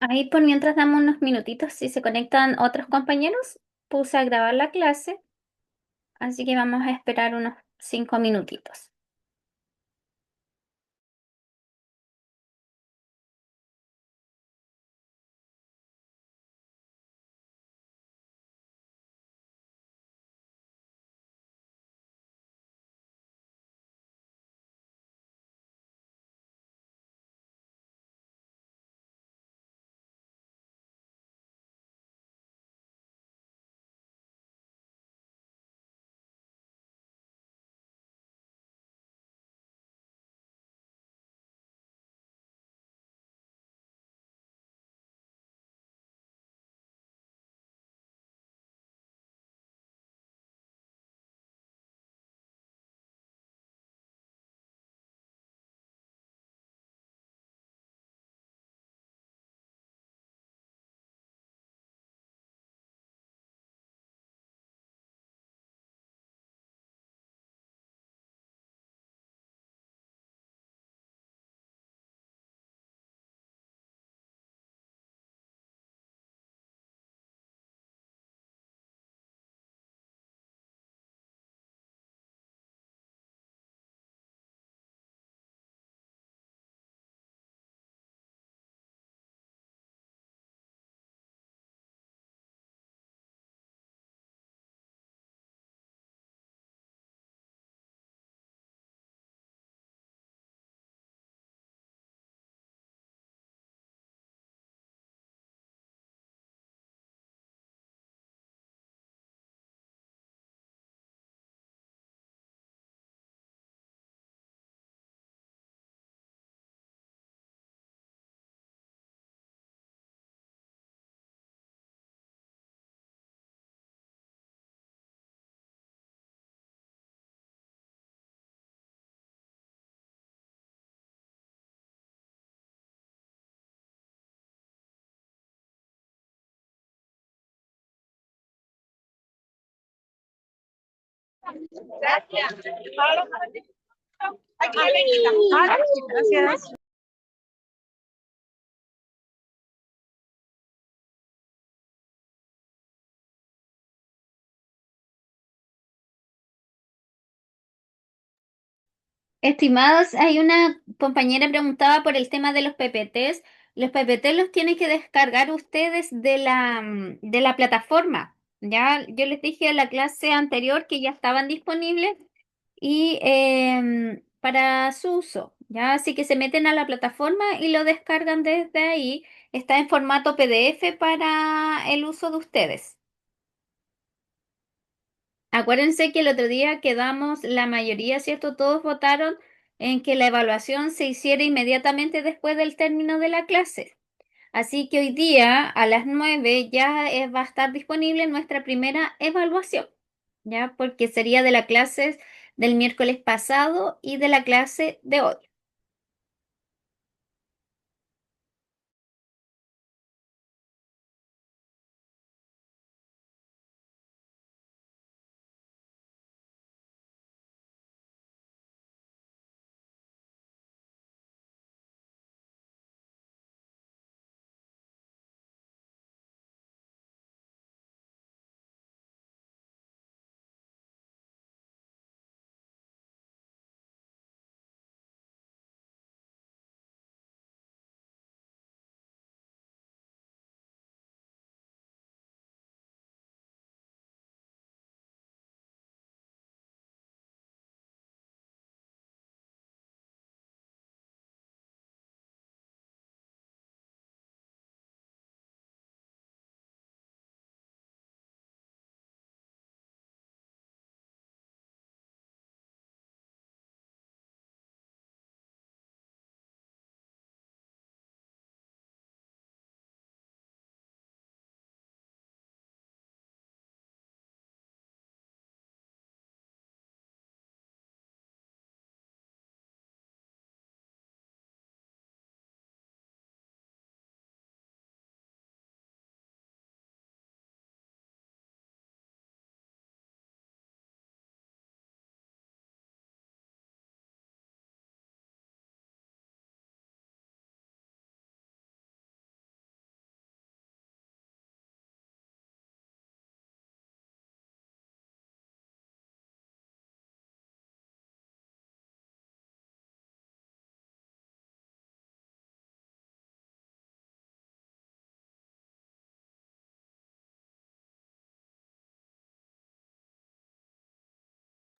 Ahí por mientras damos unos minutitos, si se conectan otros compañeros, puse a grabar la clase, así que vamos a esperar unos 5 minutitos. Gracias. Estimados, hay una compañera preguntaba por el tema de los PPTs. Los PPTs los tienen que descargar ustedes de la plataforma. Ya, yo les dije en la clase anterior que ya estaban disponibles y para su uso. Ya, así que se meten a la plataforma y lo descargan desde ahí. Está en formato PDF para el uso de ustedes. Acuérdense que el otro día quedamos, la mayoría, ¿cierto? Todos votaron en que la evaluación se hiciera inmediatamente después del término de la clase. Así que hoy día a las 9 ya va a estar disponible nuestra primera evaluación, ¿ya? Porque sería de la clase del miércoles pasado y de la clase de hoy.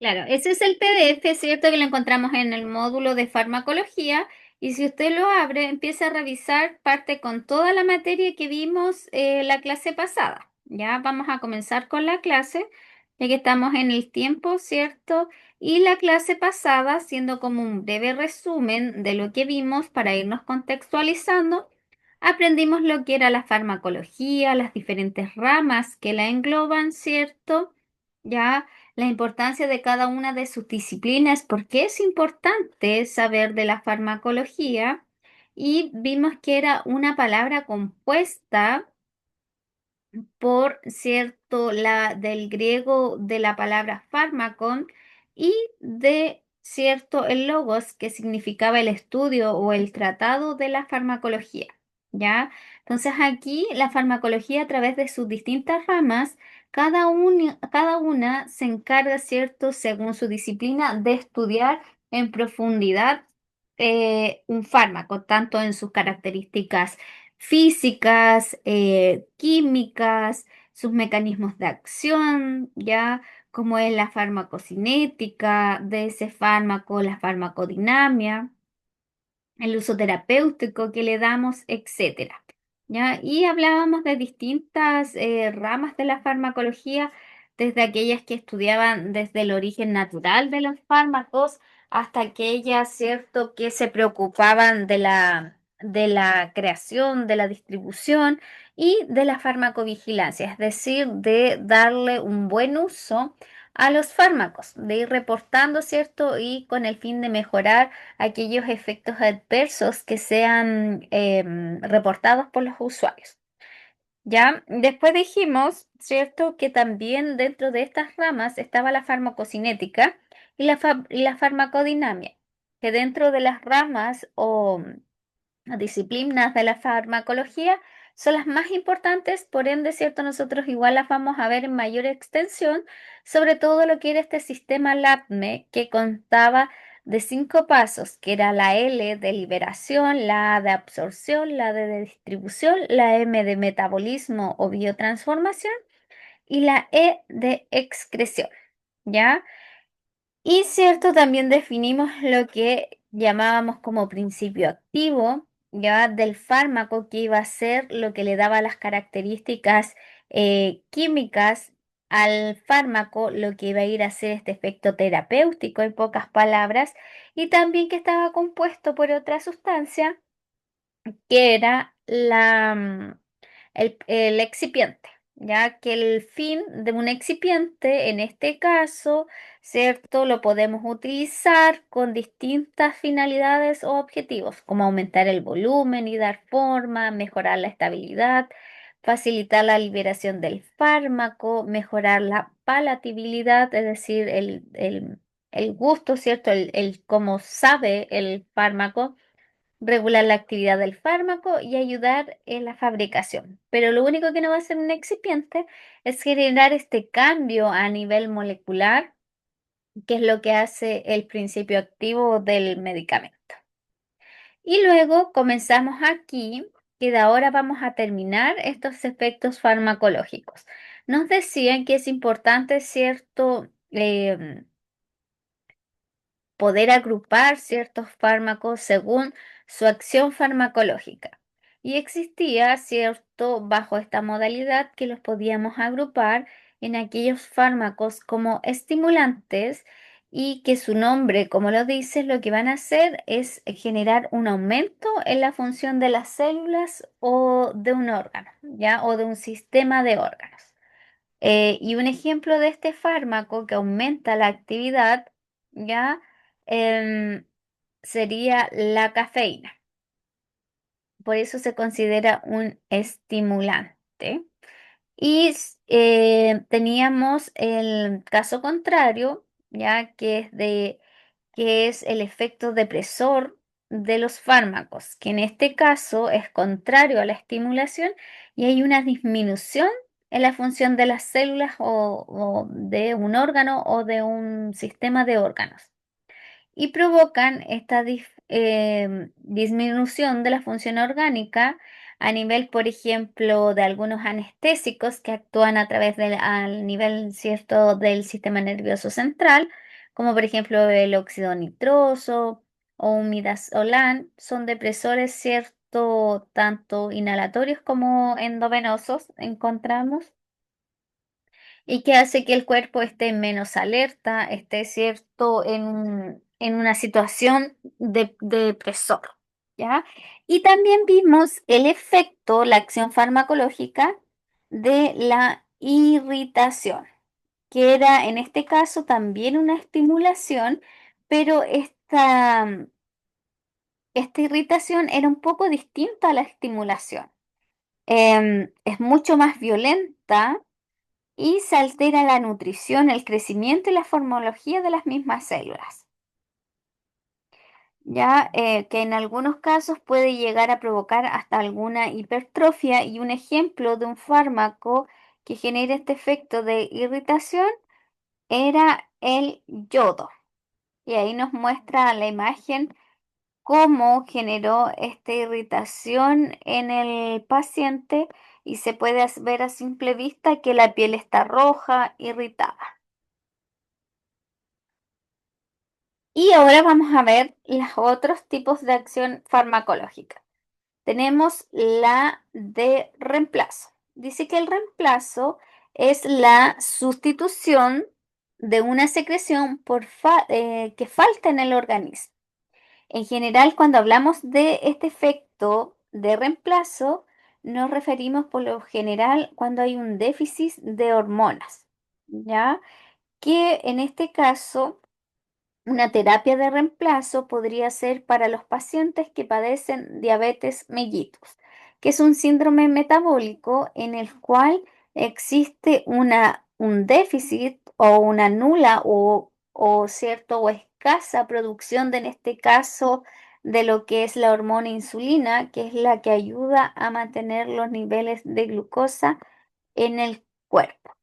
Claro, ese es el PDF, ¿cierto? Que lo encontramos en el módulo de farmacología. Y si usted lo abre, empieza a revisar parte con toda la materia que vimos la clase pasada. Ya vamos a comenzar con la clase, ya que estamos en el tiempo, ¿cierto? Y la clase pasada, siendo como un breve resumen de lo que vimos para irnos contextualizando, aprendimos lo que era la farmacología, las diferentes ramas que la engloban, ¿cierto? Ya la importancia de cada una de sus disciplinas, por qué es importante saber de la farmacología, y vimos que era una palabra compuesta por cierto la del griego de la palabra fármacon y de cierto el logos que significaba el estudio o el tratado de la farmacología, ¿ya? Entonces aquí la farmacología a través de sus distintas ramas, cada una se encarga, cierto, según su disciplina, de estudiar en profundidad un fármaco, tanto en sus características físicas, químicas, sus mecanismos de acción, ya como es la farmacocinética de ese fármaco, la farmacodinamia, el uso terapéutico que le damos, etcétera. ¿Ya? Y hablábamos de distintas ramas de la farmacología, desde aquellas que estudiaban desde el origen natural de los fármacos hasta aquellas, ¿cierto?, que se preocupaban de la creación, de la distribución y de la farmacovigilancia, es decir, de darle un buen uso a los fármacos, de ir reportando, ¿cierto? Y con el fin de mejorar aquellos efectos adversos que sean reportados por los usuarios. Ya, después dijimos, ¿cierto?, que también dentro de estas ramas estaba la farmacocinética y la farmacodinamia, que dentro de las ramas o las disciplinas de la farmacología son las más importantes, por ende, ¿cierto? Nosotros igual las vamos a ver en mayor extensión, sobre todo lo que era este sistema LAPME, que contaba de 5 pasos, que era la L de liberación, la A de absorción, la D de distribución, la M de metabolismo o biotransformación y la E de excreción, ¿ya? Y cierto, también definimos lo que llamábamos como principio activo, ya del fármaco, que iba a ser lo que le daba las características químicas al fármaco, lo que iba a ir a hacer este efecto terapéutico, en pocas palabras, y también que estaba compuesto por otra sustancia que era el excipiente, ya que el fin de un excipiente, en este caso, ¿cierto? Lo podemos utilizar con distintas finalidades o objetivos, como aumentar el volumen y dar forma, mejorar la estabilidad, facilitar la liberación del fármaco, mejorar la palatabilidad, es decir, el gusto, ¿cierto? El cómo sabe el fármaco, regular la actividad del fármaco y ayudar en la fabricación. Pero lo único que no va a hacer un excipiente es generar este cambio a nivel molecular, que es lo que hace el principio activo del medicamento. Y luego comenzamos aquí, que de ahora vamos a terminar estos efectos farmacológicos. Nos decían que es importante, ¿cierto? Poder agrupar ciertos fármacos según su acción farmacológica. Y existía, cierto, bajo esta modalidad, que los podíamos agrupar en aquellos fármacos como estimulantes, y que su nombre, como lo dice, lo que van a hacer es generar un aumento en la función de las células o de un órgano, ¿ya? O de un sistema de órganos. Y un ejemplo de este fármaco que aumenta la actividad, ¿ya? Em, Sería la cafeína. Por eso se considera un estimulante. Y teníamos el caso contrario, ya que es el efecto depresor de los fármacos, que en este caso es contrario a la estimulación y hay una disminución en la función de las células o de un órgano o de un sistema de órganos, y provocan esta disminución de la función orgánica a nivel, por ejemplo, de algunos anestésicos que actúan a través al nivel cierto del sistema nervioso central, como por ejemplo el óxido nitroso o midazolam, son depresores, ¿cierto? Tanto inhalatorios como endovenosos encontramos y que hace que el cuerpo esté menos alerta, esté, ¿cierto? En una situación de depresor, ¿ya? Y también vimos el efecto, la acción farmacológica de la irritación, que era en este caso también una estimulación, pero esta irritación era un poco distinta a la estimulación. Es mucho más violenta y se altera la nutrición, el crecimiento y la formología de las mismas células, ya que en algunos casos puede llegar a provocar hasta alguna hipertrofia y un ejemplo de un fármaco que genera este efecto de irritación era el yodo. Y ahí nos muestra la imagen cómo generó esta irritación en el paciente y se puede ver a simple vista que la piel está roja, irritada. Y ahora vamos a ver los otros tipos de acción farmacológica. Tenemos la de reemplazo. Dice que el reemplazo es la sustitución de una secreción que falta en el organismo. En general, cuando hablamos de este efecto de reemplazo, nos referimos por lo general cuando hay un déficit de hormonas, ¿ya? Que en este caso una terapia de reemplazo podría ser para los pacientes que padecen diabetes mellitus, que es un síndrome metabólico en el cual existe un déficit o una nula o cierto o escasa producción de, en este caso, de lo que es la hormona insulina, que es la que ayuda a mantener los niveles de glucosa en el cuerpo,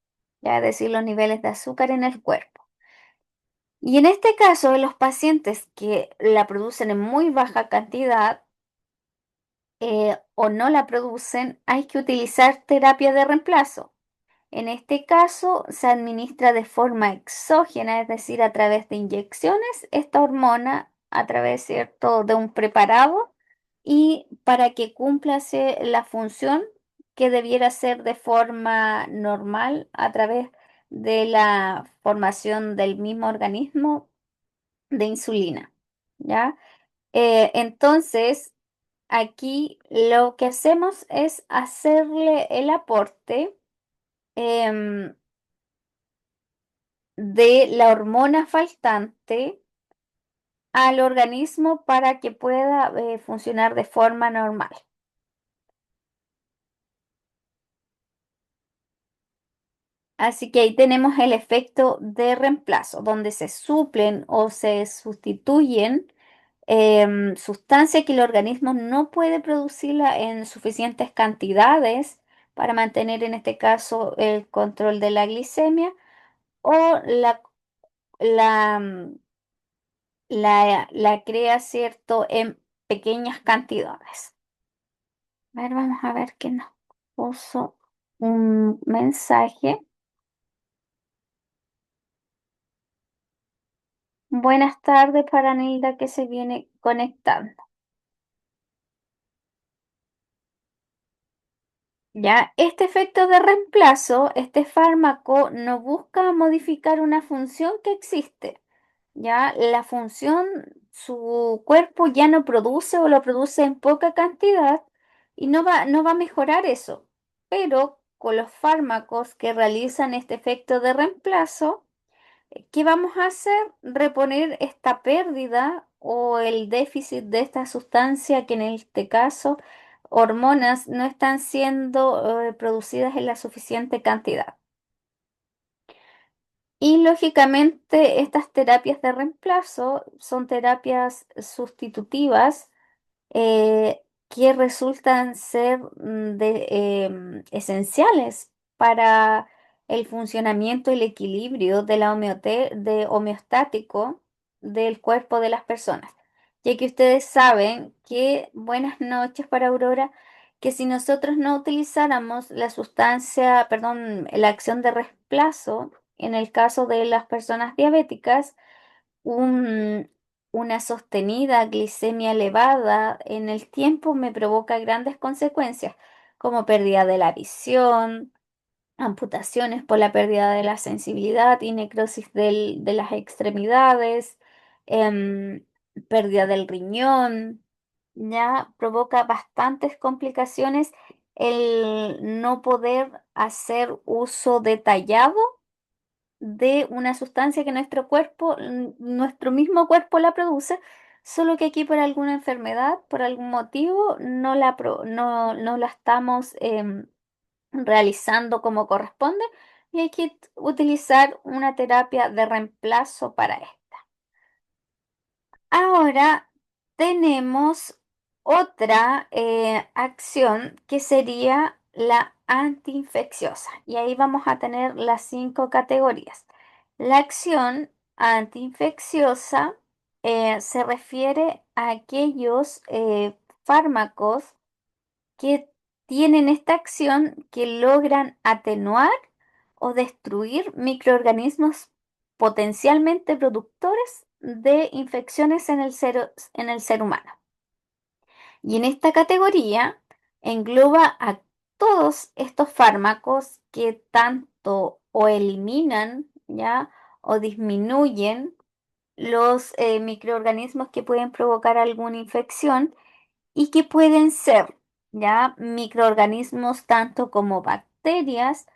ya es decir, los niveles de azúcar en el cuerpo. Y en este caso, en los pacientes que la producen en muy baja cantidad o no la producen, hay que utilizar terapia de reemplazo. En este caso, se administra de forma exógena, es decir, a través de inyecciones, esta hormona a través, ¿cierto?, de un preparado y para que la función que debiera ser de forma normal a través de la formación del mismo organismo de insulina, ¿ya? Entonces, aquí lo que hacemos es hacerle el aporte em, de la hormona faltante al organismo para que pueda funcionar de forma normal. Así que ahí tenemos el efecto de reemplazo, donde se suplen o se sustituyen sustancia que el organismo no puede producirla en suficientes cantidades para mantener en este caso el control de la glicemia o la, mm, la crea, ¿cierto?, en pequeñas cantidades. A ver, vamos a ver qué nos puso un mensaje. Buenas tardes para Nilda que se viene conectando. Ya, este efecto de reemplazo, este fármaco no busca modificar una función que existe. Ya, la función, su cuerpo ya no produce o lo produce en poca cantidad y no va a mejorar eso. Pero con los fármacos que realizan este efecto de reemplazo, ¿qué vamos a hacer? Reponer esta pérdida o el déficit de esta sustancia que en este caso hormonas no están siendo producidas en la suficiente cantidad. Y lógicamente estas terapias de reemplazo son terapias sustitutivas que resultan ser esenciales para el funcionamiento y el equilibrio de de homeostático del cuerpo de las personas. Ya que ustedes saben que, buenas noches para Aurora, que si nosotros no utilizáramos la sustancia, perdón, la acción de reemplazo, en el caso de las personas diabéticas, un- una sostenida glicemia elevada en el tiempo me provoca grandes consecuencias, como pérdida de la visión, amputaciones por la pérdida de la sensibilidad y necrosis de las extremidades, em, pérdida del riñón, ya provoca bastantes complicaciones el no poder hacer uso detallado de una sustancia que nuestro cuerpo, nuestro mismo cuerpo la produce, solo que aquí por alguna enfermedad, por algún motivo, no la estamos realizando como corresponde y hay que utilizar una terapia de reemplazo para esto. Ahora tenemos otra acción que sería la antiinfecciosa y ahí vamos a tener las 5 categorías. La acción antiinfecciosa se refiere a aquellos fármacos que tienen esta acción que logran atenuar o destruir microorganismos potencialmente productores de infecciones en el ser humano. Y en esta categoría engloba a todos estos fármacos que tanto o eliminan, ¿ya? O disminuyen los microorganismos que pueden provocar alguna infección y que pueden ser ya microorganismos tanto como bacterias,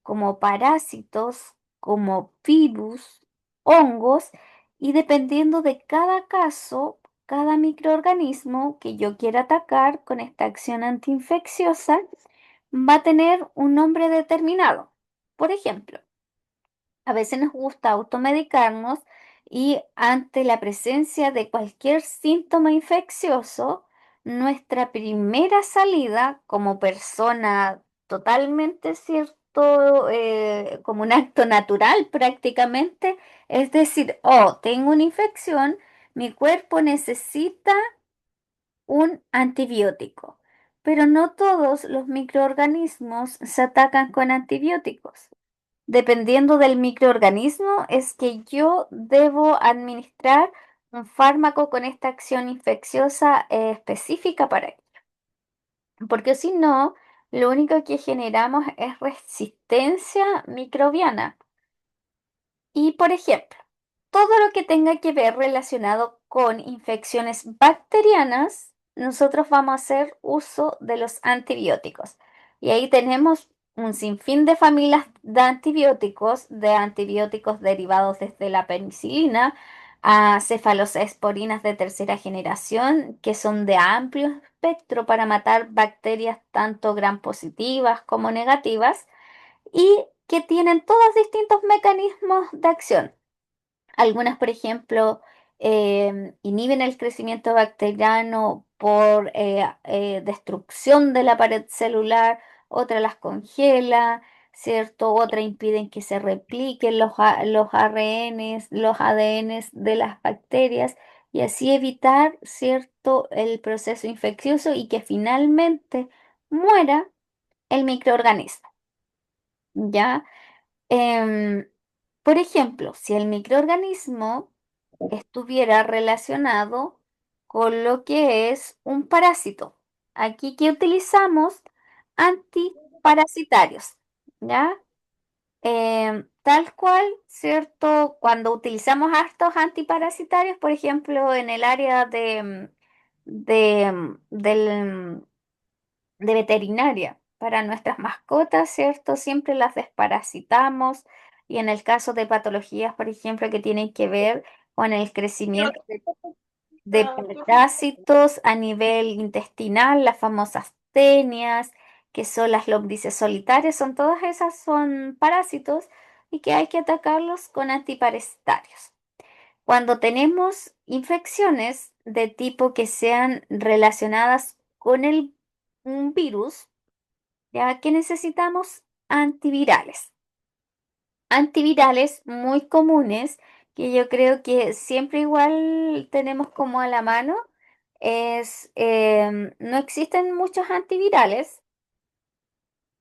como parásitos, como virus, hongos, y dependiendo de cada caso, cada microorganismo que yo quiera atacar con esta acción antiinfecciosa va a tener un nombre determinado. Por ejemplo, a veces nos gusta automedicarnos y ante la presencia de cualquier síntoma infeccioso, nuestra primera salida como persona totalmente cierto, como un acto natural prácticamente, es decir, oh, tengo una infección, mi cuerpo necesita un antibiótico. Pero no todos los microorganismos se atacan con antibióticos. Dependiendo del microorganismo, es que yo debo administrar un fármaco con esta acción infecciosa específica para él. Porque si no, lo único que generamos es resistencia microbiana. Y por ejemplo, todo lo que tenga que ver relacionado con infecciones bacterianas, nosotros vamos a hacer uso de los antibióticos. Y ahí tenemos un sinfín de familias de antibióticos derivados desde la penicilina a cefalosporinas de tercera generación, que son de amplio espectro para matar bacterias tanto gram positivas como negativas y que tienen todos distintos mecanismos de acción. Algunas, por ejemplo, inhiben el crecimiento bacteriano por destrucción de la pared celular, otra las congela, ¿cierto? Otra impiden que se repliquen los ARNs, los ADNs de las bacterias y así evitar, ¿cierto?, el proceso infeccioso y que finalmente muera el microorganismo, ¿ya? Em, por ejemplo, si el microorganismo estuviera relacionado con lo que es un parásito, aquí que utilizamos antiparasitarios, ¿ya? Tal cual, ¿cierto? Cuando utilizamos estos antiparasitarios, por ejemplo, en el área de veterinaria para nuestras mascotas, ¿cierto? Siempre las desparasitamos y en el caso de patologías, por ejemplo, que tienen que ver con el crecimiento de parásitos a nivel intestinal, las famosas tenias, que son las lombrices solitarias, todas esas son parásitos y que hay que atacarlos con antiparasitarios. Cuando tenemos infecciones de tipo que sean relacionadas con un virus, ya que necesitamos antivirales. Antivirales muy comunes que yo creo que siempre igual tenemos como a la mano no existen muchos antivirales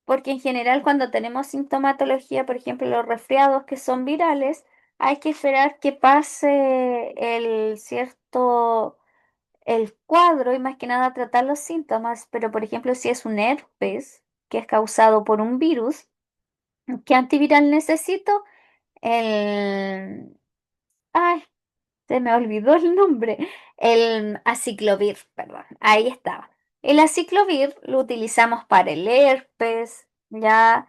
porque en general cuando tenemos sintomatología, por ejemplo, los resfriados que son virales, hay que esperar que pase el cuadro y más que nada tratar los síntomas, pero por ejemplo, si es un herpes que es causado por un virus, ¿qué antiviral necesito? El... Ay, se me olvidó el nombre. El aciclovir, perdón. Ahí estaba. El aciclovir lo utilizamos para el herpes, ya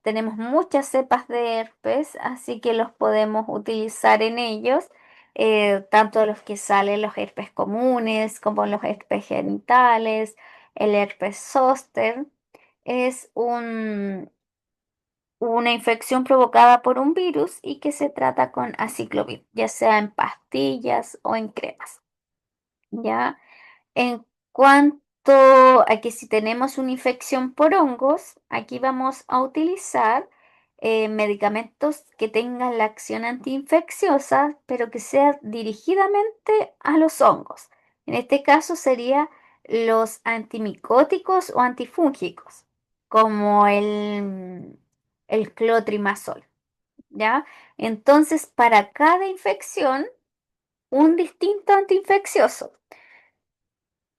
tenemos muchas cepas de herpes, así que los podemos utilizar en ellos, tanto los que salen los herpes comunes como los herpes genitales, el herpes zóster. Es una infección provocada por un virus y que se trata con aciclovir, ya sea en pastillas o en cremas. ¿Ya? En cuanto a que si tenemos una infección por hongos, aquí vamos a utilizar medicamentos que tengan la acción antiinfecciosa, pero que sea dirigidamente a los hongos. En este caso sería los antimicóticos o antifúngicos, como el clotrimazol, ¿ya? Entonces, para cada infección, un distinto antiinfeccioso.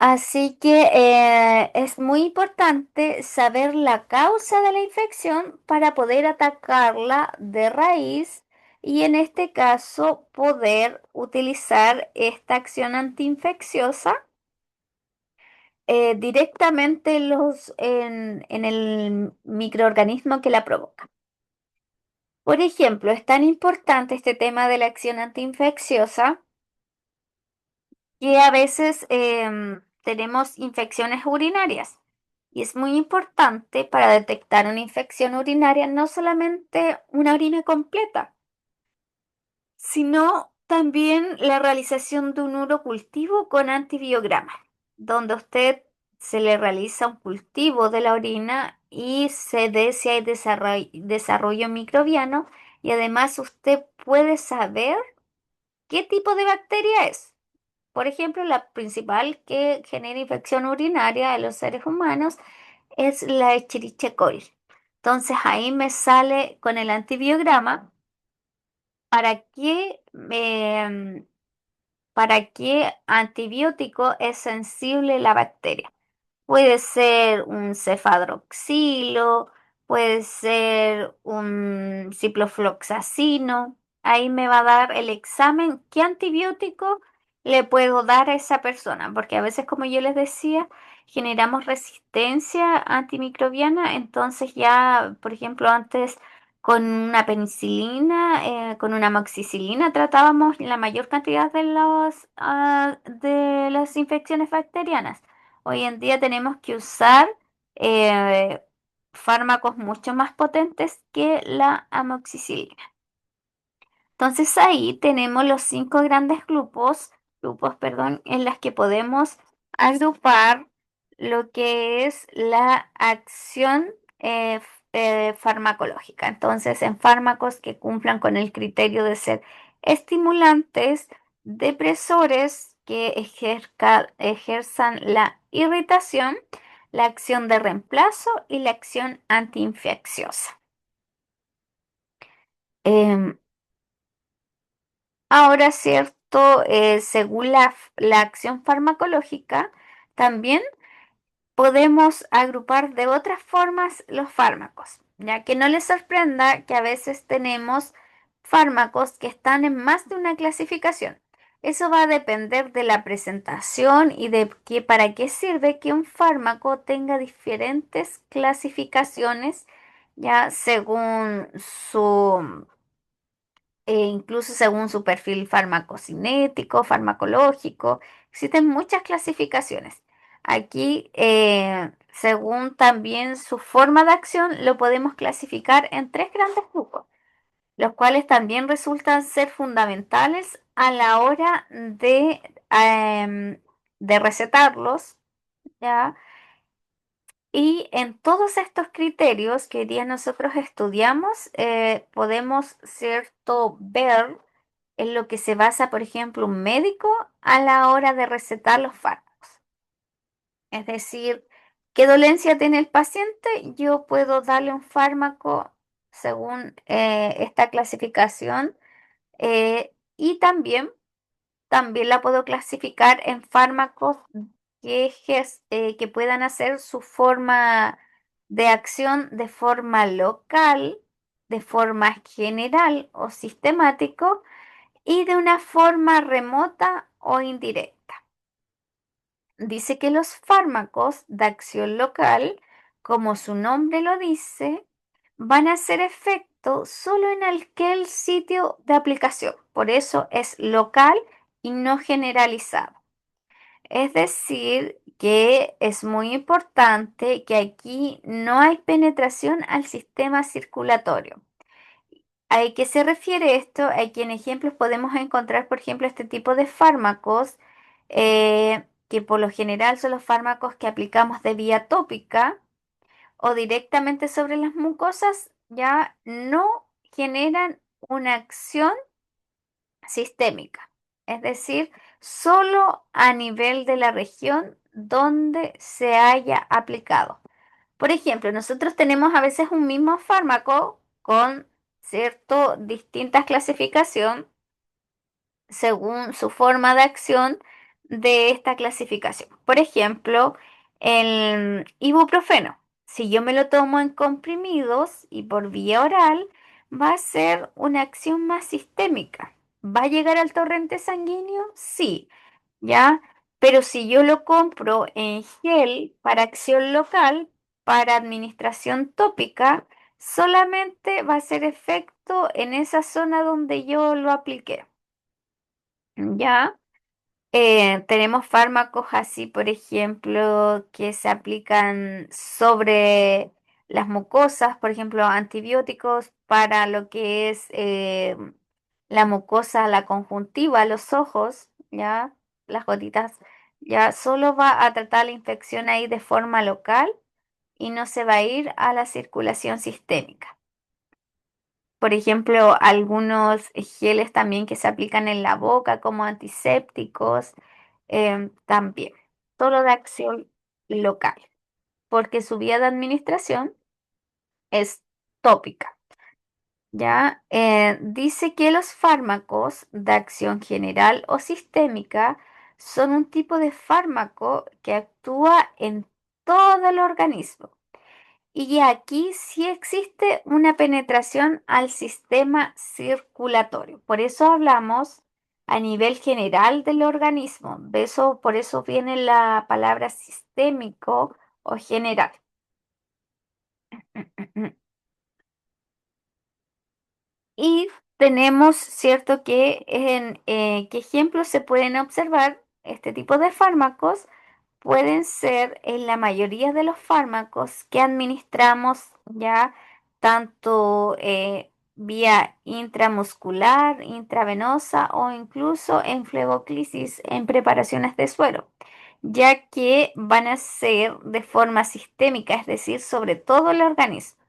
Así que es muy importante saber la causa de la infección para poder atacarla de raíz y en este caso poder utilizar esta acción antiinfecciosa directamente en el microorganismo que la provoca. Por ejemplo, es tan importante este tema de la acción antiinfecciosa que a veces tenemos infecciones urinarias. Y es muy importante para detectar una infección urinaria no solamente una orina completa, sino también la realización de un urocultivo con antibiograma, donde a usted se le realiza un cultivo de la orina y se ve si hay desarrollo microbiano y además usted puede saber qué tipo de bacteria es. Por ejemplo, la principal que genera infección urinaria en los seres humanos es la Escherichia coli. Entonces ahí me sale con el antibiograma para para qué antibiótico es sensible la bacteria. Puede ser un cefadroxilo, puede ser un ciprofloxacino. Ahí me va a dar el examen qué antibiótico le puedo dar a esa persona, porque a veces, como yo les decía, generamos resistencia antimicrobiana, entonces ya, por ejemplo, antes con una penicilina, con una amoxicilina tratábamos la mayor cantidad de las infecciones bacterianas. Hoy en día tenemos que usar eh, fármacos mucho más potentes que la amoxicilina. Entonces ahí tenemos los cinco grandes grupos, en las que podemos agrupar lo que es la acción farmacológica. Entonces, en fármacos que cumplan con el criterio de ser estimulantes, depresores que ejerzan la irritación, la acción de reemplazo y la acción antiinfecciosa. Em, Ahora, cierto, según la acción farmacológica, también podemos agrupar de otras formas los fármacos, ya que no les sorprenda que a veces tenemos fármacos que están en más de una clasificación. Eso va a depender de la presentación y de para qué sirve que un fármaco tenga diferentes clasificaciones, ya según incluso según su perfil farmacocinético, farmacológico. Existen muchas clasificaciones. Aquí, según también su forma de acción, lo podemos clasificar en tres grandes grupos, los cuales también resultan ser fundamentales a la hora de recetarlos, ¿ya? Y en todos estos criterios que hoy día nosotros estudiamos, podemos, cierto, ver en lo que se basa, por ejemplo, un médico a la hora de recetar los fármacos. Es decir, ¿qué dolencia tiene el paciente? Yo puedo darle un fármaco según esta clasificación. Y también la puedo clasificar en fármacos que puedan hacer su forma de acción de forma local, de forma general o sistemático y de una forma remota o indirecta. Dice que los fármacos de acción local, como su nombre lo dice, van a hacer efecto solo en aquel sitio de aplicación. Por eso es local y no generalizado. Es decir, que es muy importante que aquí no hay penetración al sistema circulatorio. ¿A qué se refiere esto? Aquí en ejemplos podemos encontrar, por ejemplo, este tipo de fármacos, que por lo general son los fármacos que aplicamos de vía tópica o directamente sobre las mucosas, ya no generan una acción sistémica, es decir, solo a nivel de la región donde se haya aplicado. Por ejemplo, nosotros tenemos a veces un mismo fármaco con cierto distintas clasificación según su forma de acción de esta clasificación. Por ejemplo, el ibuprofeno. Si yo me lo tomo en comprimidos y por vía oral, va a ser una acción más sistémica. ¿Va a llegar al torrente sanguíneo? Sí, ¿ya? Pero si yo lo compro en gel para acción local, para administración tópica, solamente va a hacer efecto en esa zona donde yo lo apliqué. ¿Ya? Tenemos fármacos así, por ejemplo, que se aplican sobre las mucosas, por ejemplo, antibióticos para lo que es la mucosa, la conjuntiva, los ojos, ¿ya? Las gotitas, ya solo va a tratar la infección ahí de forma local y no se va a ir a la circulación sistémica. Por ejemplo, algunos geles también que se aplican en la boca como antisépticos, también. Todo de acción local, porque su vía de administración es tópica. ¿Ya? Dice que los fármacos de acción general o sistémica son un tipo de fármaco que actúa en todo el organismo. Y aquí sí existe una penetración al sistema circulatorio. Por eso hablamos a nivel general del organismo. De eso, por eso viene la palabra sistémico o general. Y tenemos, cierto, que en qué ejemplos se pueden observar este tipo de fármacos. Pueden ser en la mayoría de los fármacos que administramos ya tanto vía intramuscular, intravenosa o incluso en fleboclisis en preparaciones de suero, ya que van a ser de forma sistémica, es decir, sobre todo el organismo.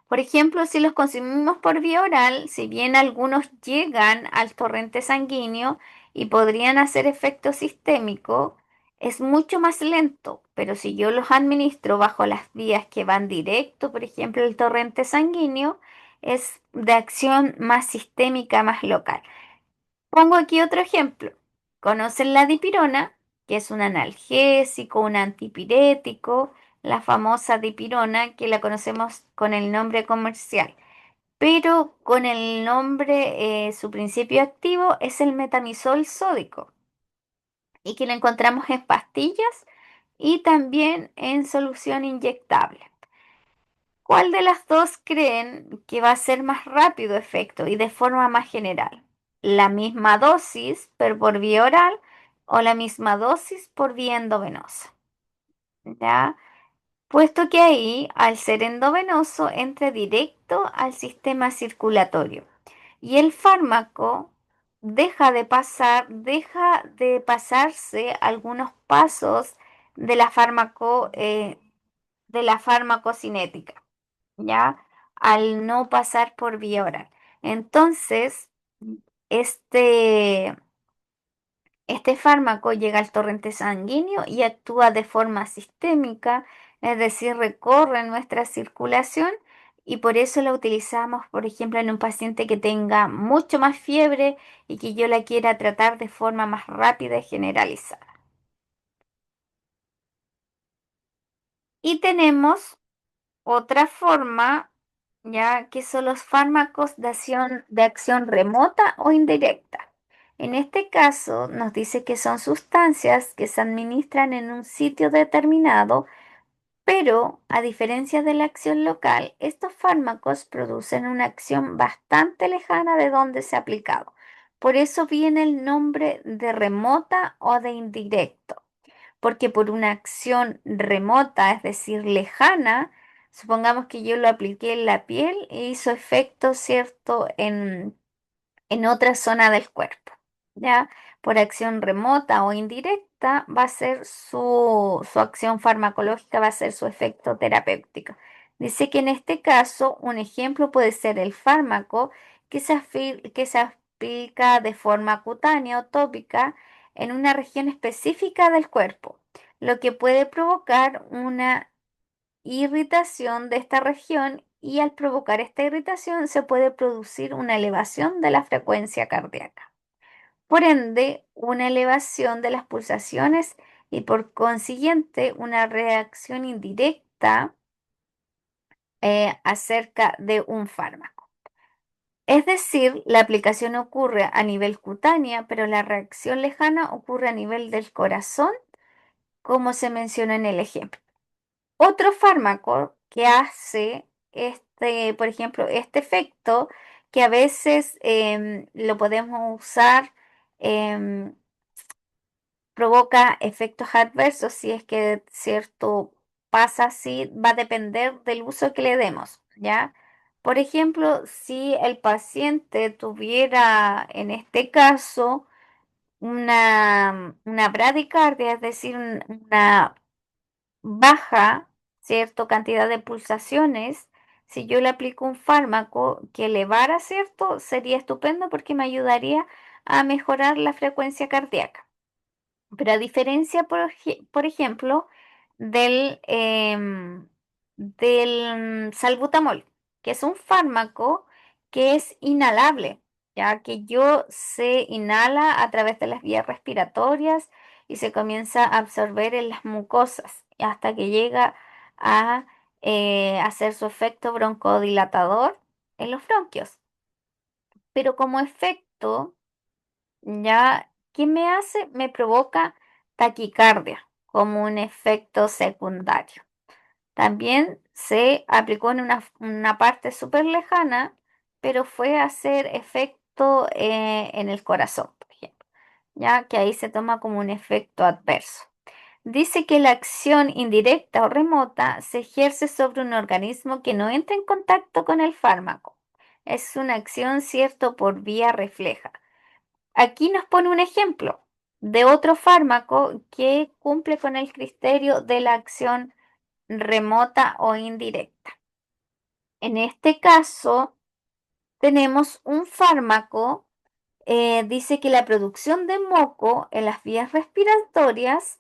Por ejemplo, si los consumimos por vía oral, si bien algunos llegan al torrente sanguíneo y podrían hacer efecto sistémico, es mucho más lento, pero si yo los administro bajo las vías que van directo, por ejemplo, el torrente sanguíneo, es de acción más sistémica, más local. Pongo aquí otro ejemplo. ¿Conocen la dipirona, que es un analgésico, un antipirético, la famosa dipirona que la conocemos con el nombre comercial? Pero con el nombre, su principio activo es el metamizol sódico y que lo encontramos en pastillas y también en solución inyectable. ¿Cuál de las dos creen que va a ser más rápido efecto y de forma más general? ¿La misma dosis, pero por vía oral, o la misma dosis por vía endovenosa? ¿Ya? Puesto que ahí, al ser endovenoso, entra directo al sistema circulatorio y el fármaco deja de pasarse algunos pasos de de la farmacocinética. ¿Ya? Al no pasar por vía oral. Entonces, este, este fármaco llega al torrente sanguíneo y actúa de forma sistémica, es decir, recorre nuestra circulación y por eso la utilizamos, por ejemplo, en un paciente que tenga mucho más fiebre y que yo la quiera tratar de forma más rápida y generalizada. Y tenemos otra forma, ya que son los fármacos de acción remota o indirecta. En este caso, nos dice que son sustancias que se administran en un sitio determinado, pero a diferencia de la acción local, estos fármacos producen una acción bastante lejana de donde se ha aplicado. Por eso viene el nombre de remota o de indirecto, porque por una acción remota, es decir, lejana, supongamos que yo lo apliqué en la piel e hizo efecto, ¿cierto?, en otra zona del cuerpo, ¿ya? Por acción remota o indirecta va a ser su acción farmacológica, va a ser su efecto terapéutico. Dice que en este caso un ejemplo puede ser el fármaco que se aplica de forma cutánea o tópica en una región específica del cuerpo, lo que puede provocar una irritación de esta región y al provocar esta irritación se puede producir una elevación de la frecuencia cardíaca. Por ende, una elevación de las pulsaciones y por consiguiente una reacción indirecta acerca de un fármaco. Es decir, la aplicación ocurre a nivel cutánea, pero la reacción lejana ocurre a nivel del corazón, como se menciona en el ejemplo. Otro fármaco que hace por ejemplo, este efecto, que a veces lo podemos usar, em, provoca efectos adversos, si es que cierto pasa así, va a depender del uso que le demos, ¿ya? Por ejemplo, si el paciente tuviera, en este caso, una bradicardia, es decir, una baja, ¿cierto?, cantidad de pulsaciones, si yo le aplico un fármaco que elevara, ¿cierto?, sería estupendo porque me ayudaría a mejorar la frecuencia cardíaca. Pero a diferencia, por ejemplo, del salbutamol, que es un fármaco que es inhalable, ya que se inhala a través de las vías respiratorias y se comienza a absorber en las mucosas hasta que llega a hacer su efecto broncodilatador en los bronquios. Pero como efecto, ya, ¿qué me hace? Me provoca taquicardia como un efecto secundario. También se aplicó en una parte súper lejana, pero fue a hacer efecto en el corazón, por ejemplo, ya que ahí se toma como un efecto adverso. Dice que la acción indirecta o remota se ejerce sobre un organismo que no entra en contacto con el fármaco. Es una acción, cierto, por vía refleja. Aquí nos pone un ejemplo de otro fármaco que cumple con el criterio de la acción remota o indirecta. En este caso, tenemos un fármaco, dice que la producción de moco en las vías respiratorias,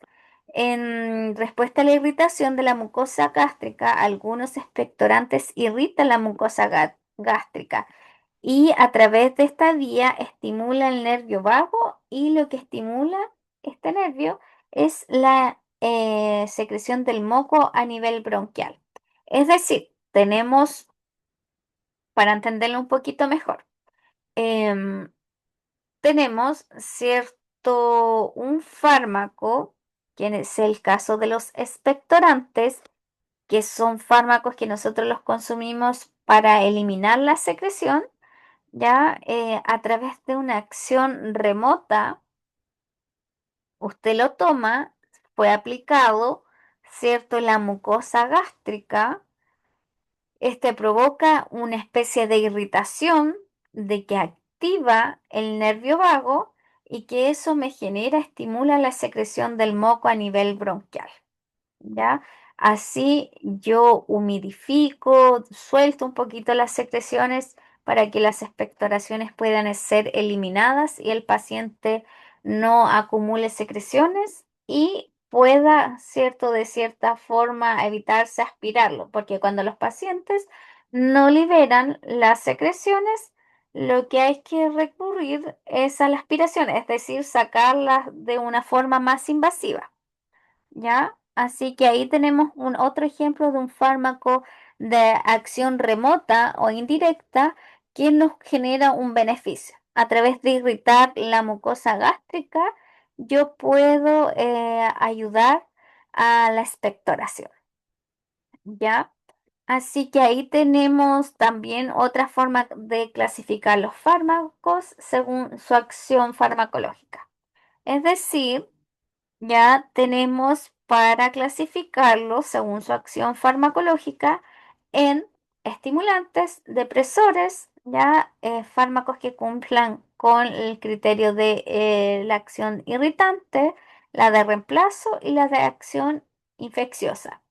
en respuesta a la irritación de la mucosa gástrica, algunos expectorantes irritan la mucosa gástrica y a través de esta vía estimula el nervio vago y lo que estimula este nervio es la secreción del moco a nivel bronquial. Es decir, tenemos, para entenderlo un poquito mejor, em, tenemos un fármaco, que es el caso de los expectorantes, que son fármacos que nosotros los consumimos para eliminar la secreción ya a través de una acción remota, usted lo toma, fue aplicado, ¿cierto?, en la mucosa gástrica, este provoca una especie de irritación de que activa el nervio vago y que eso me genera, estimula la secreción del moco a nivel bronquial. ¿Ya? Así yo humidifico, suelto un poquito las secreciones para que las expectoraciones puedan ser eliminadas y el paciente no acumule secreciones y pueda, ¿cierto?, de cierta forma evitarse aspirarlo, porque cuando los pacientes no liberan las secreciones, lo que hay que recurrir es a la aspiración, es decir, sacarlas de una forma más invasiva, ¿ya? Así que ahí tenemos un otro ejemplo de un fármaco de acción remota o indirecta que nos genera un beneficio. A través de irritar la mucosa gástrica, yo puedo ayudar a la expectoración, ¿ya? Así que ahí tenemos también otra forma de clasificar los fármacos según su acción farmacológica. Es decir, ya tenemos para clasificarlos según su acción farmacológica en estimulantes, depresores, ya fármacos que cumplan con el criterio de la acción irritante, la de reemplazo y la de acción infecciosa.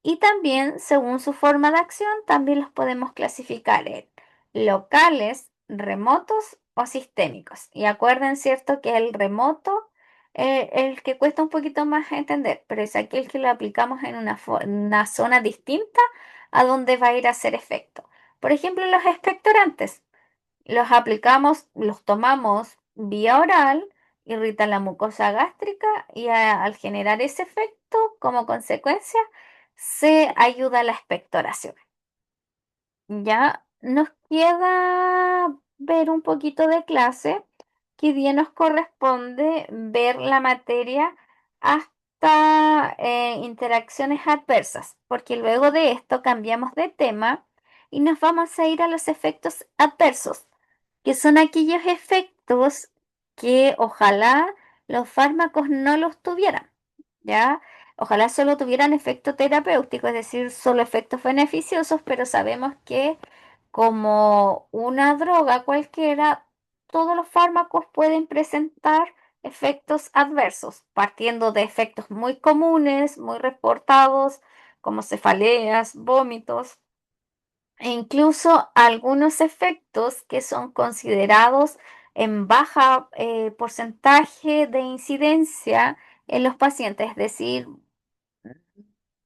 Y también, según su forma de acción, también los podemos clasificar en locales, remotos o sistémicos. Y acuerden, ¿cierto?, que el remoto, el que cuesta un poquito más entender, pero es aquel que lo aplicamos en una zona distinta a donde va a ir a hacer efecto. Por ejemplo, los expectorantes. Los aplicamos, los tomamos vía oral, irritan la mucosa gástrica y al generar ese efecto, como consecuencia, se ayuda a la expectoración. Ya nos queda ver un poquito de clase, que hoy día nos corresponde ver la materia hasta interacciones adversas, porque luego de esto cambiamos de tema y nos vamos a ir a los efectos adversos, que son aquellos efectos que ojalá los fármacos no los tuvieran, ¿ya? Ojalá solo tuvieran efecto terapéutico, es decir, solo efectos beneficiosos, pero sabemos que como una droga cualquiera, todos los fármacos pueden presentar efectos adversos, partiendo de efectos muy comunes, muy reportados, como cefaleas, vómitos, e incluso algunos efectos que son considerados en baja porcentaje de incidencia en los pacientes, es decir,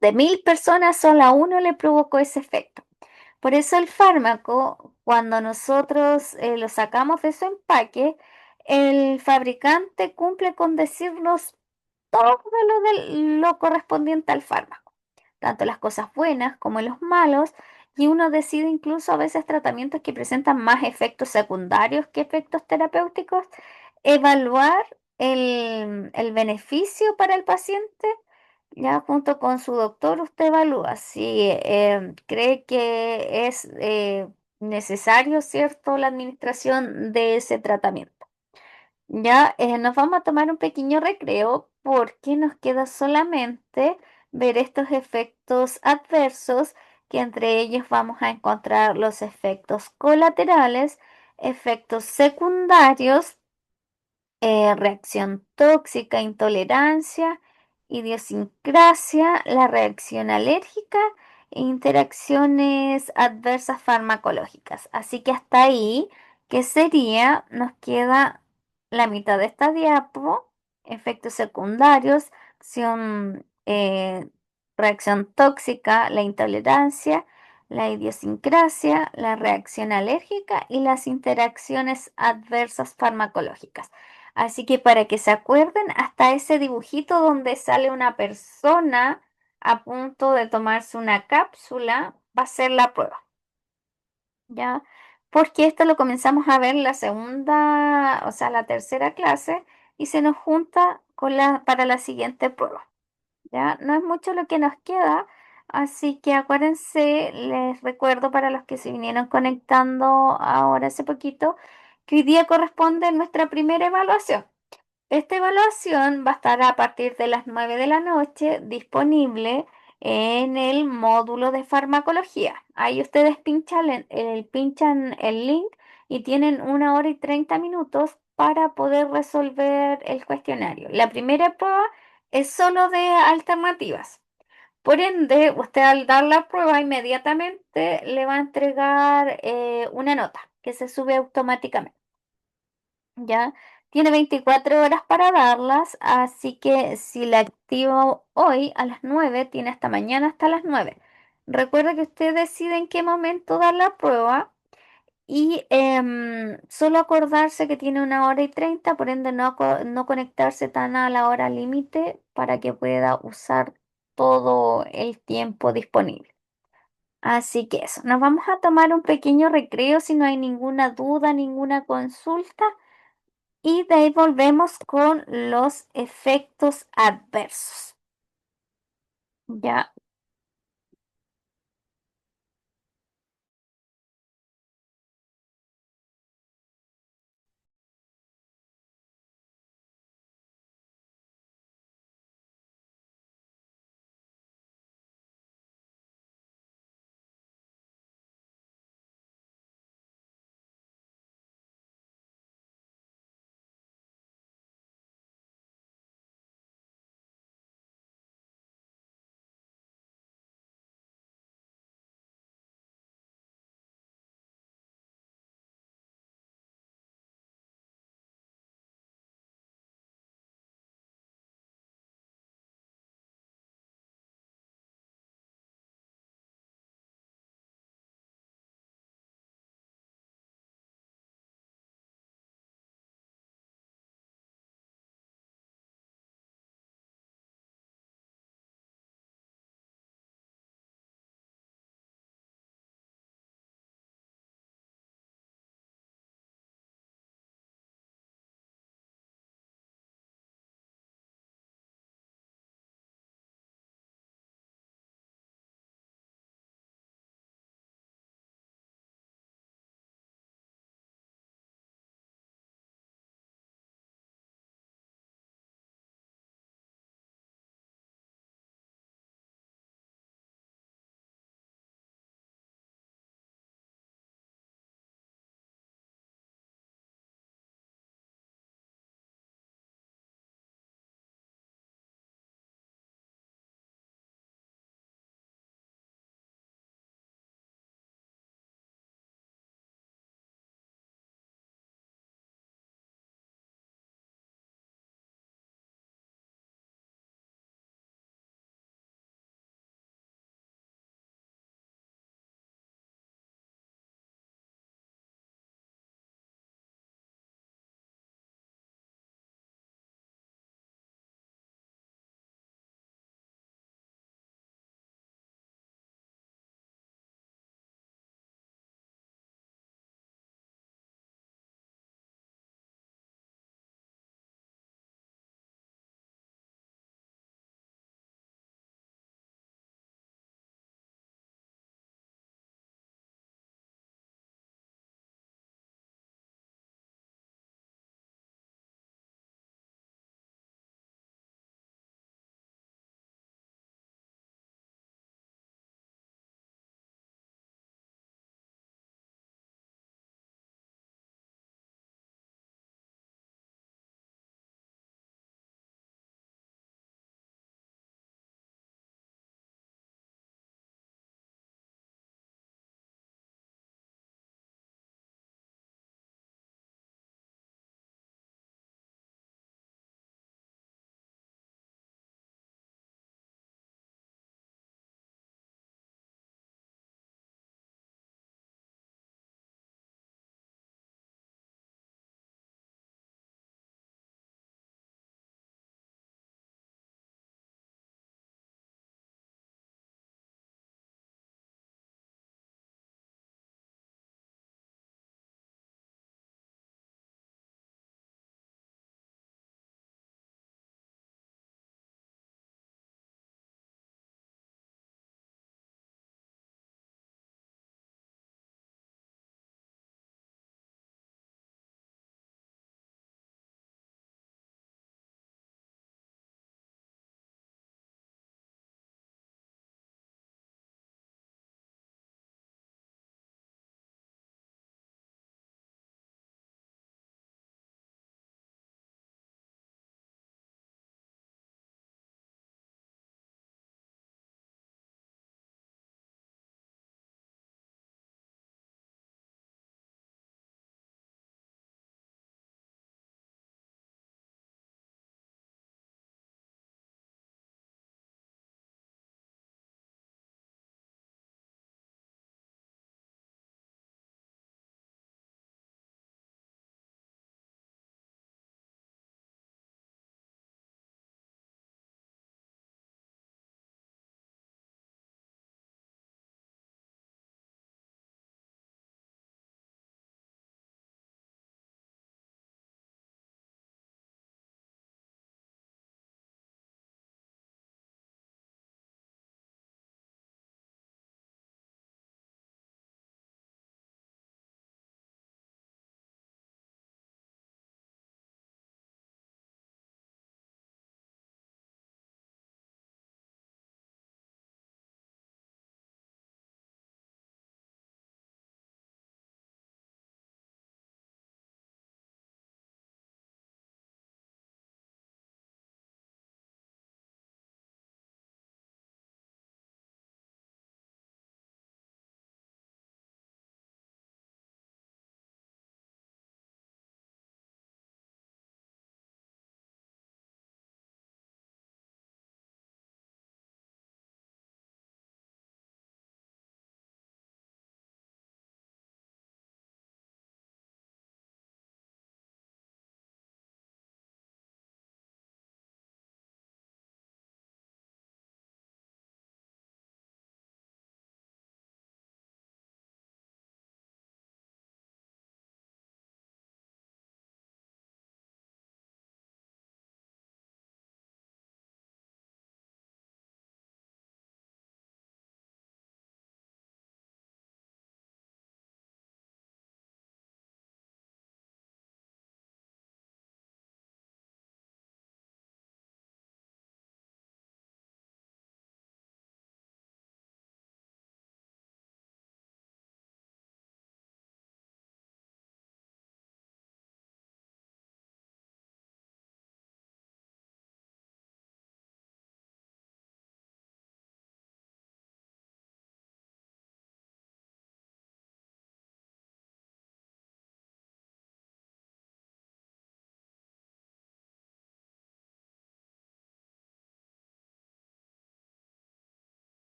de 1.000 personas, solo a uno le provocó ese efecto. Por eso el fármaco, cuando nosotros lo sacamos de su empaque, el fabricante cumple con decirnos todo lo correspondiente al fármaco, tanto las cosas buenas como los malos, y uno decide incluso a veces tratamientos que presentan más efectos secundarios que efectos terapéuticos, evaluar el beneficio para el paciente. Ya junto con su doctor usted evalúa si cree que es necesario, ¿cierto?, la administración de ese tratamiento. Ya nos vamos a tomar un pequeño recreo porque nos queda solamente ver estos efectos adversos, que entre ellos vamos a encontrar los efectos colaterales, efectos secundarios, reacción tóxica, intolerancia, idiosincrasia, la reacción alérgica e interacciones adversas farmacológicas. Así que hasta ahí, ¿qué sería? Nos queda la mitad de esta diapo, efectos secundarios, reacción tóxica, la intolerancia, la idiosincrasia, la reacción alérgica y las interacciones adversas farmacológicas. Así que para que se acuerden, hasta ese dibujito donde sale una persona a punto de tomarse una cápsula, va a ser la prueba, ¿ya? Porque esto lo comenzamos a ver en la segunda, o sea, la tercera clase, y se nos junta con para la siguiente prueba, ¿ya? No es mucho lo que nos queda, así que acuérdense, les recuerdo para los que se vinieron conectando ahora hace poquito, que hoy día corresponde nuestra primera evaluación. Esta evaluación va a estar a partir de las 9 de la noche disponible en el módulo de farmacología. Ahí ustedes pinchan el link y tienen 1 hora y 30 minutos para poder resolver el cuestionario. La primera prueba es solo de alternativas. Por ende, usted al dar la prueba inmediatamente le va a entregar una nota que se sube automáticamente. ¿Ya? Tiene 24 horas para darlas, así que si la activo hoy a las 9, tiene hasta mañana hasta las 9. Recuerda que usted decide en qué momento dar la prueba y solo acordarse que tiene 1 hora y 30, por ende no conectarse tan a la hora límite para que pueda usar todo el tiempo disponible. Así que eso, nos vamos a tomar un pequeño recreo si no hay ninguna duda, ninguna consulta y de ahí volvemos con los efectos adversos. Ya,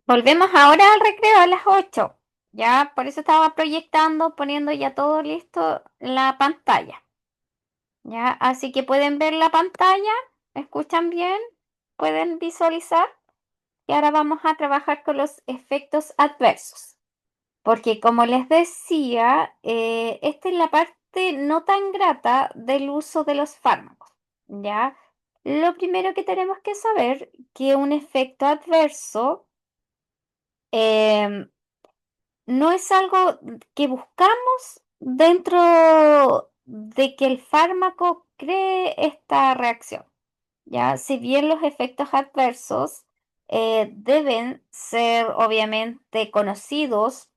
Volvemos ahora al recreo a las 8. Ya, por eso estaba proyectando, poniendo ya todo listo la pantalla. Ya, así que pueden ver la pantalla, ¿me escuchan bien? ¿Pueden visualizar? Y ahora vamos a trabajar con los efectos adversos. Porque como les decía, esta es la parte no tan grata del uso de los fármacos. ¿Ya? Lo primero que tenemos que saber que un efecto adverso em, no es algo que buscamos dentro de que el fármaco cree esta reacción. ¿Ya? Si bien los efectos adversos deben ser obviamente conocidos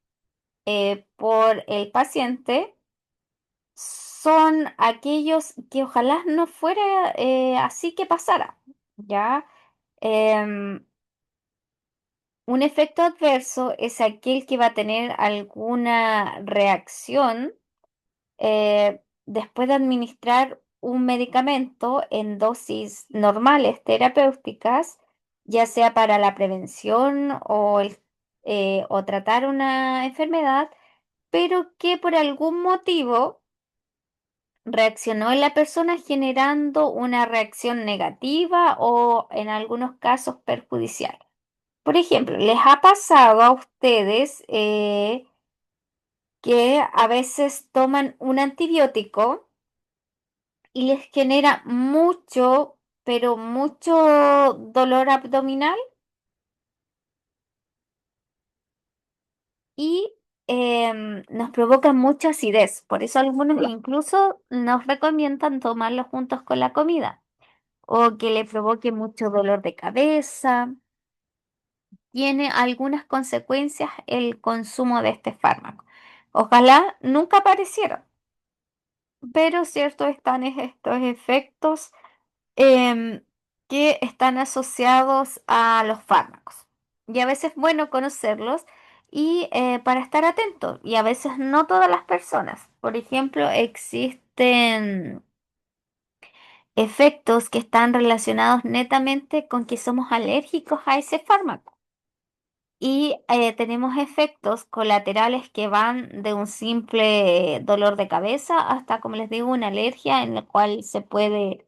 por el paciente, son aquellos que ojalá no fuera así que pasara, ¿ya? Em, un efecto adverso es aquel que va a tener alguna reacción después de administrar un medicamento en dosis normales terapéuticas, ya sea para la prevención o tratar una enfermedad, pero que por algún motivo reaccionó en la persona generando una reacción negativa o en algunos casos perjudicial. Por ejemplo, ¿les ha pasado a ustedes que a veces toman un antibiótico y les genera mucho, pero mucho dolor abdominal y nos provoca mucha acidez? Por eso algunos incluso nos recomiendan tomarlo juntos con la comida o que le provoque mucho dolor de cabeza. Tiene algunas consecuencias el consumo de este fármaco. Ojalá nunca aparecieran, pero cierto están estos efectos em, que están asociados a los fármacos. Y a veces es bueno conocerlos y para estar atentos. Y a veces no todas las personas. Por ejemplo, existen efectos que están relacionados netamente con que somos alérgicos a ese fármaco. Y tenemos efectos colaterales que van de un simple dolor de cabeza hasta, como les digo, una alergia en la cual se puede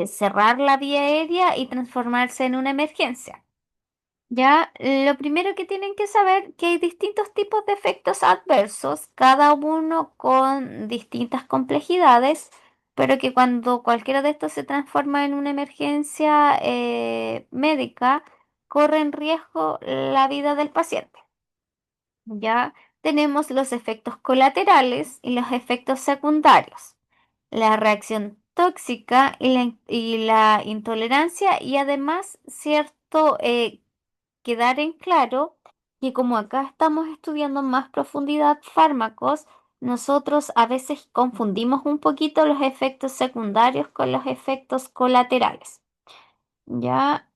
cerrar la vía aérea y transformarse en una emergencia. Ya, lo primero que tienen que saber que hay distintos tipos de efectos adversos, cada uno con distintas complejidades, pero que cuando cualquiera de estos se transforma en una emergencia médica, corre en riesgo la vida del paciente. Ya tenemos los efectos colaterales y los efectos secundarios, la reacción tóxica y la intolerancia y además cierto quedar en claro que como acá estamos estudiando en más profundidad fármacos, nosotros a veces confundimos un poquito los efectos secundarios con los efectos colaterales, ¿ya?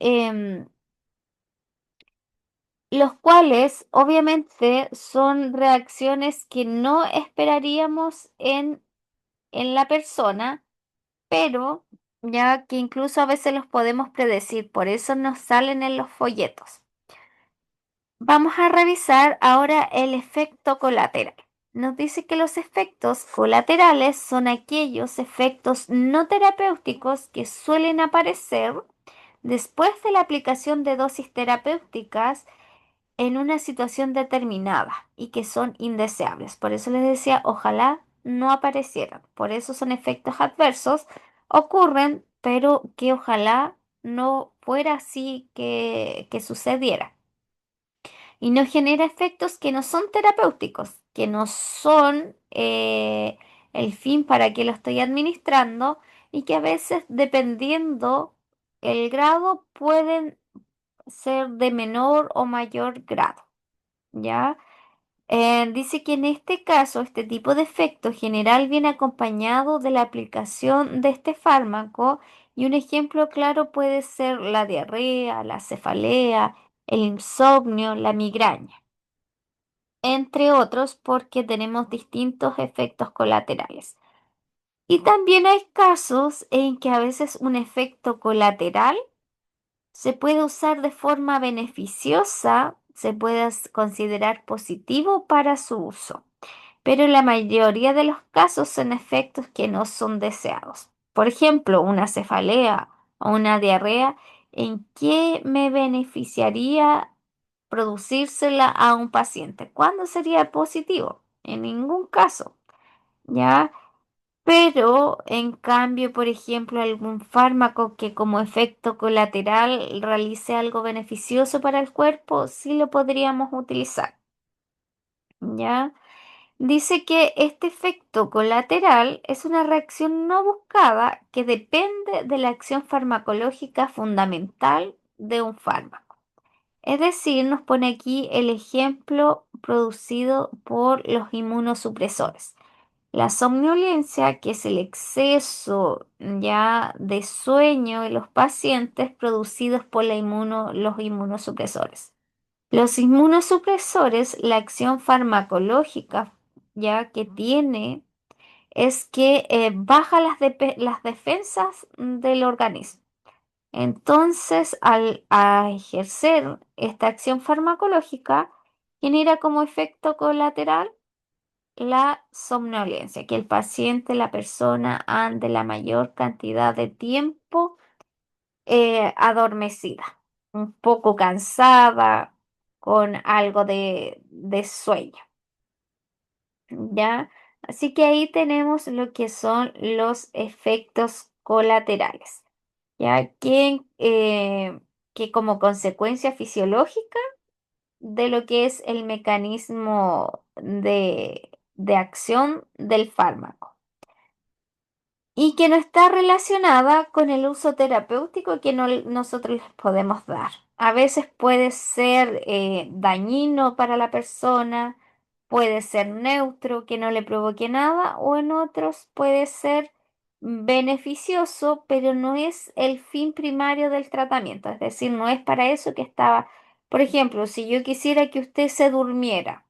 Los cuales obviamente son reacciones que no esperaríamos en la persona, pero ya que incluso a veces los podemos predecir, por eso nos salen en los folletos. Vamos a revisar ahora el efecto colateral. Nos dice que los efectos colaterales son aquellos efectos no terapéuticos que suelen aparecer después de la aplicación de dosis terapéuticas en una situación determinada y que son indeseables. Por eso les decía, ojalá no aparecieran. Por eso son efectos adversos, ocurren, pero que ojalá no fuera así que sucediera y nos genera efectos que no son terapéuticos, que no son el fin para que lo estoy administrando y que a veces, dependiendo el grado, pueden ser de menor o mayor grado, ¿ya? Dice que en este caso, este tipo de efecto general viene acompañado de la aplicación de este fármaco y un ejemplo claro puede ser la diarrea, la cefalea, el insomnio, la migraña, entre otros porque tenemos distintos efectos colaterales. Y también hay casos en que a veces un efecto colateral se puede usar de forma beneficiosa se puede considerar positivo para su uso, pero en la mayoría de los casos son efectos que no son deseados. Por ejemplo, una cefalea o una diarrea, ¿en qué me beneficiaría producírsela a un paciente? ¿Cuándo sería positivo? En ningún caso, ¿ya? Pero, en cambio, por ejemplo, algún fármaco que como efecto colateral realice algo beneficioso para el cuerpo, sí lo podríamos utilizar, ¿ya? Dice que este efecto colateral es una reacción no buscada que depende de la acción farmacológica fundamental de un fármaco. Es decir, nos pone aquí el ejemplo producido por los inmunosupresores. La somnolencia, que es el exceso ya de sueño en los pacientes producidos por los inmunosupresores. Los inmunosupresores, la acción farmacológica ya que tiene es que baja las defensas del organismo. Entonces, a ejercer esta acción farmacológica, genera como efecto colateral la somnolencia, que el paciente, la persona, ande la mayor cantidad de tiempo adormecida, un poco cansada, con algo de sueño, ¿ya? Así que ahí tenemos lo que son los efectos colaterales, ¿ya? Que como consecuencia fisiológica de lo que es el mecanismo de acción del fármaco y que no está relacionada con el uso terapéutico que nosotros les podemos dar. A veces puede ser dañino para la persona, puede ser neutro, que no le provoque nada, o en otros puede ser beneficioso, pero no es el fin primario del tratamiento. Es decir, no es para eso que estaba. Por ejemplo, si yo quisiera que usted se durmiera,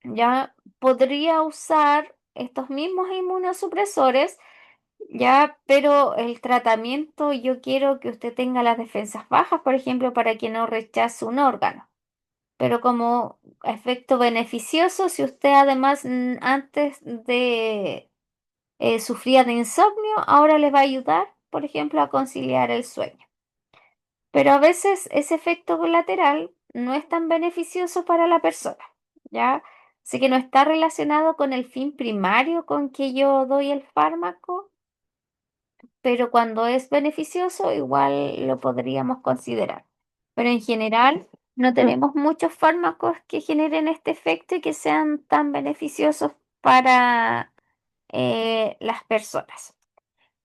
ya podría usar estos mismos inmunosupresores, ya, pero el tratamiento yo quiero que usted tenga las defensas bajas, por ejemplo, para que no rechace un órgano. Pero como efecto beneficioso, si usted además antes de sufría de insomnio, ahora le va a ayudar, por ejemplo, a conciliar el sueño. Pero a veces ese efecto colateral no es tan beneficioso para la persona, ¿ya? Así que no está relacionado con el fin primario con que yo doy el fármaco, pero cuando es beneficioso, igual lo podríamos considerar. Pero en general, no tenemos muchos fármacos que generen este efecto y que sean tan beneficiosos para las personas.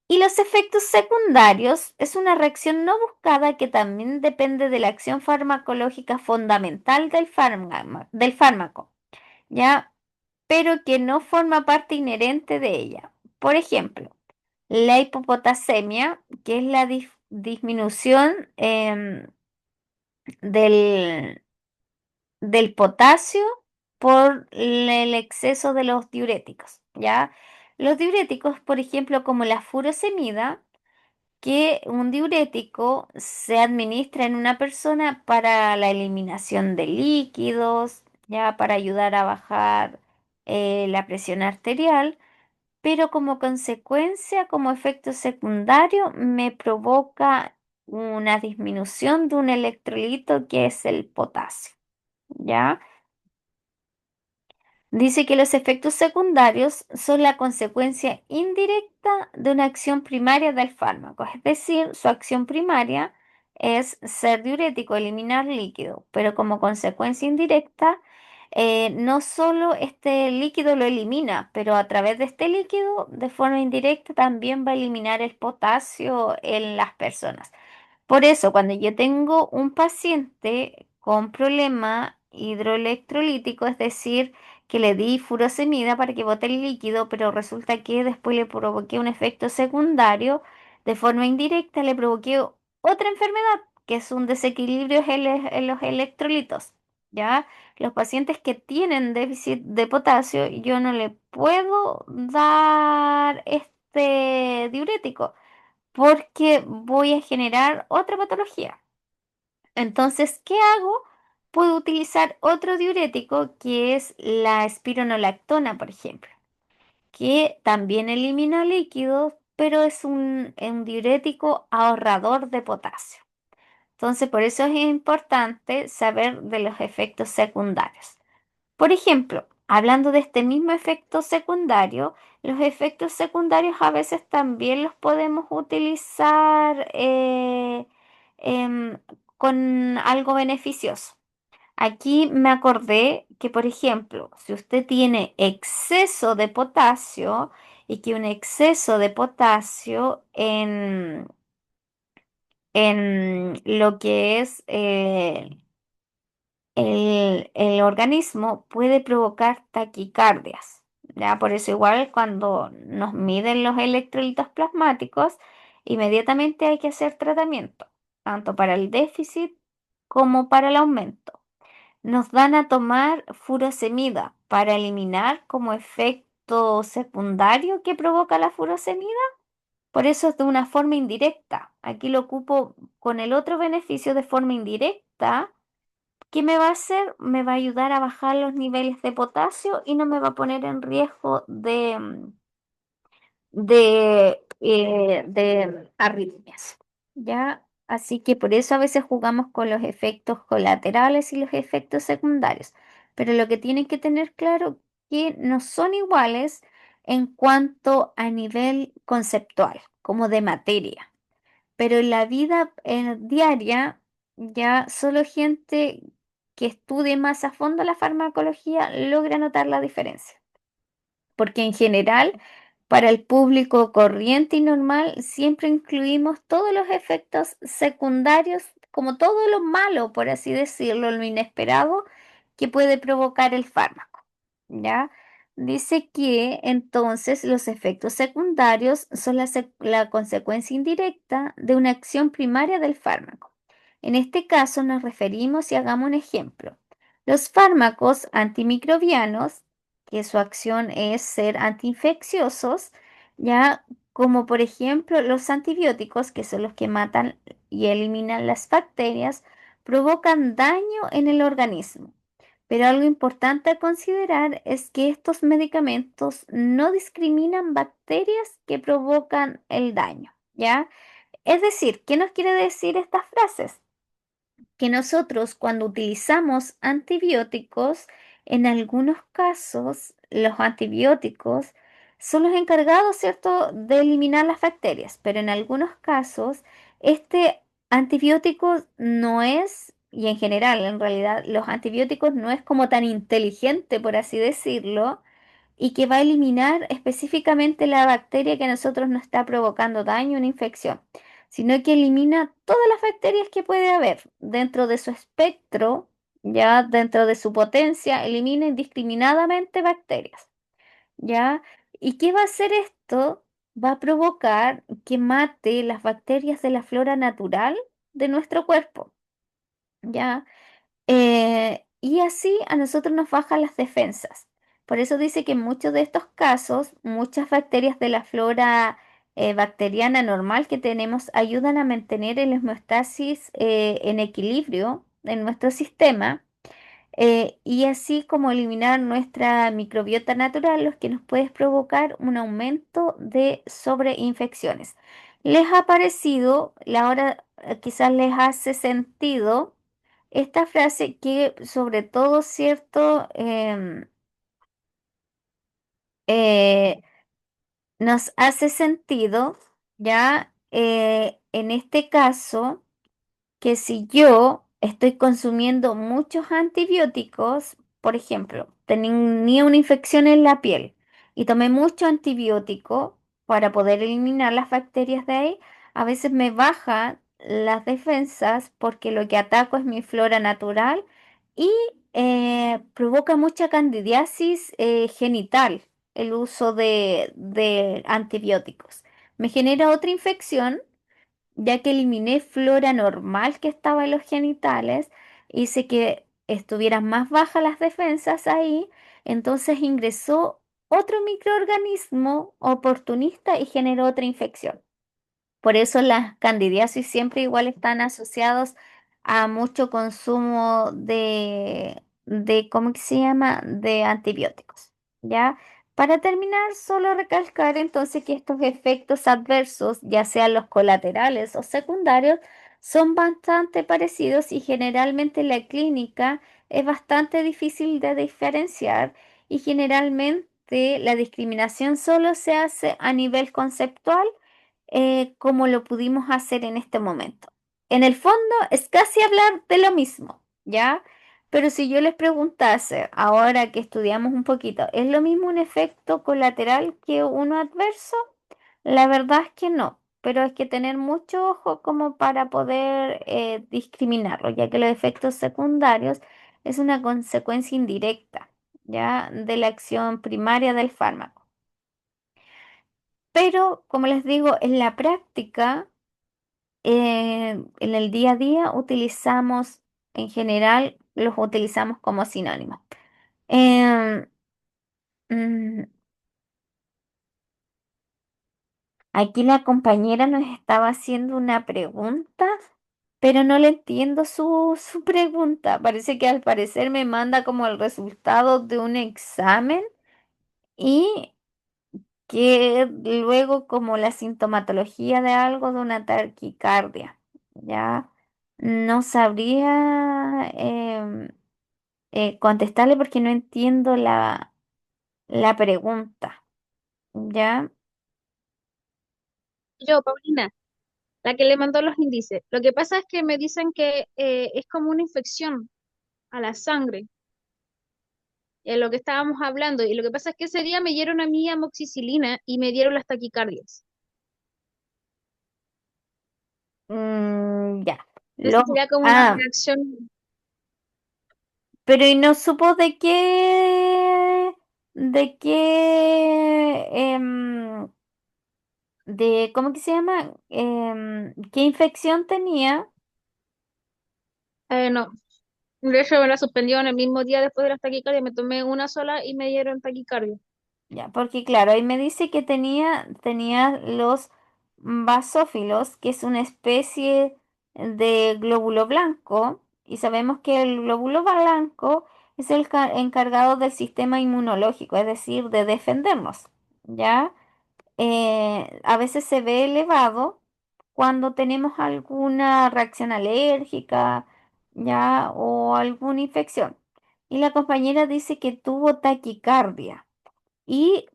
Y los efectos secundarios es una reacción no buscada que también depende de la acción farmacológica fundamental del fármaco, ¿ya? Pero que no forma parte inherente de ella. Por ejemplo, la hipopotasemia, que es la disminución del, del potasio por el exceso de los diuréticos, ¿ya? Los diuréticos, por ejemplo, como la furosemida, que un diurético se administra en una persona para la eliminación de líquidos, ya para ayudar a bajar la presión arterial, pero como consecuencia, como efecto secundario, me provoca una disminución de un electrolito que es el potasio, ¿ya? Dice que los efectos secundarios son la consecuencia indirecta de una acción primaria del fármaco, es decir, su acción primaria es ser diurético, eliminar líquido, pero como consecuencia indirecta, no solo este líquido lo elimina, pero a través de este líquido, de forma indirecta, también va a eliminar el potasio en las personas. Por eso, cuando yo tengo un paciente con problema hidroelectrolítico, es decir, que le di furosemida para que bote el líquido, pero resulta que después le provoqué un efecto secundario, de forma indirecta le provoqué otra enfermedad, que es un desequilibrio en los electrolitos, ¿ya? Los pacientes que tienen déficit de potasio, yo no le puedo dar este diurético porque voy a generar otra patología. Entonces, ¿qué hago? puedo utilizar otro diurético que es la espironolactona, por ejemplo, que también elimina líquidos, pero es un diurético ahorrador de potasio. Entonces, por eso es importante saber de los efectos secundarios. Por ejemplo, hablando de este mismo efecto secundario, los efectos secundarios a veces también los podemos utilizar em, con algo beneficioso. Aquí me acordé que, por ejemplo, si usted tiene exceso de potasio y que un exceso de potasio en lo que es el organismo puede provocar taquicardias, ¿ya? Por eso igual cuando nos miden los electrolitos plasmáticos, inmediatamente hay que hacer tratamiento, tanto para el déficit como para el aumento. Nos dan a tomar furosemida para eliminar como efecto secundario que provoca la furosemida. Por eso es de una forma indirecta. Aquí lo ocupo con el otro beneficio de forma indirecta. ¿Qué me va a hacer? Me va a ayudar a bajar los niveles de potasio y no me va a poner en riesgo de arritmias. ¿Ya? Así que por eso a veces jugamos con los efectos colaterales y los efectos secundarios. Pero lo que tienen que tener claro que no son iguales en cuanto a nivel conceptual, como de materia. Pero en la vida diaria, ya solo gente que estudie más a fondo la farmacología logra notar la diferencia. Porque en general, para el público corriente y normal, siempre incluimos todos los efectos secundarios, como todo lo malo, por así decirlo, lo inesperado que puede provocar el fármaco. ¿Ya? Dice que entonces los efectos secundarios son la consecuencia indirecta de una acción primaria del fármaco. En este caso nos referimos y hagamos un ejemplo. Los fármacos antimicrobianos, que su acción es ser antiinfecciosos, ya como por ejemplo los antibióticos, que son los que matan y eliminan las bacterias, provocan daño en el organismo. Pero algo importante a considerar es que estos medicamentos no discriminan bacterias que provocan el daño, ¿ya? Es decir, ¿qué nos quiere decir estas frases? Que nosotros cuando utilizamos antibióticos, en algunos casos los antibióticos son los encargados, ¿cierto?, de eliminar las bacterias, pero en algunos casos este antibiótico no es, y en general en realidad los antibióticos no es como tan inteligente, por así decirlo, y que va a eliminar específicamente la bacteria que a nosotros nos está provocando daño, una infección, sino que elimina todas las bacterias que puede haber dentro de su espectro, ya dentro de su potencia, elimina indiscriminadamente bacterias, ¿ya? ¿Y qué va a hacer esto? Va a provocar que mate las bacterias de la flora natural de nuestro cuerpo, ¿ya? Y así a nosotros nos bajan las defensas. Por eso dice que en muchos de estos casos, muchas bacterias de la flora bacteriana normal que tenemos ayudan a mantener el homeostasis en equilibrio en nuestro sistema y así como eliminar nuestra microbiota natural, lo que nos puede provocar un aumento de sobreinfecciones. ¿Les ha parecido, ahora quizás les hace sentido esta frase que sobre todo, cierto, eh, nos hace sentido, ya en este caso? Que si yo estoy consumiendo muchos antibióticos, por ejemplo, tenía una infección en la piel y tomé mucho antibiótico para poder eliminar las bacterias de ahí, a veces me bajan las defensas porque lo que ataco es mi flora natural y provoca mucha candidiasis genital el uso de antibióticos. Me genera otra infección ya que eliminé flora normal que estaba en los genitales, hice que estuvieran más bajas las defensas ahí, entonces ingresó otro microorganismo oportunista y generó otra infección. Por eso las candidiasis siempre igual están asociados a mucho consumo ¿cómo que se llama? De antibióticos, ¿ya? Para terminar, solo recalcar entonces que estos efectos adversos, ya sean los colaterales o secundarios, son bastante parecidos y generalmente en la clínica es bastante difícil de diferenciar y generalmente la discriminación solo se hace a nivel conceptual, como lo pudimos hacer en este momento. En el fondo es casi hablar de lo mismo, ¿ya? Pero si yo les preguntase, ahora que estudiamos un poquito, ¿es lo mismo un efecto colateral que uno adverso? La verdad es que no, pero hay que tener mucho ojo como para poder discriminarlo, ya que los efectos secundarios es una consecuencia indirecta, ¿ya? De la acción primaria del fármaco. Pero, como les digo, en la práctica, en el día a día utilizamos, en general, los utilizamos como sinónimos. Em, mm, Aquí la compañera nos estaba haciendo una pregunta, pero no le entiendo su pregunta. Parece que al parecer me manda como el resultado de un examen y que luego como la sintomatología de algo de una taquicardia. Ya no sabría contestarle porque no entiendo la pregunta. ¿Ya? Yo, Paulina, la que le mandó los índices. Lo que pasa es que me dicen que es como una infección a la sangre, en lo que estábamos hablando. Y lo que pasa es que ese día me dieron a mí amoxicilina y me dieron las taquicardias. Ya. Entonces sería como una reacción. Pero ¿y no supo ¿cómo que se llama? ¿Qué infección tenía? No, de hecho me la suspendieron el mismo día después de las taquicardias. Me tomé una sola y me dieron taquicardia. Ya, porque claro, ahí me dice que tenía los basófilos, que es una especie de glóbulo blanco, y sabemos que el glóbulo blanco es el encargado del sistema inmunológico, es decir, de defendernos, ¿ya? A veces se ve elevado cuando tenemos alguna reacción alérgica, ¿ya? O alguna infección. Y la compañera dice que tuvo taquicardia y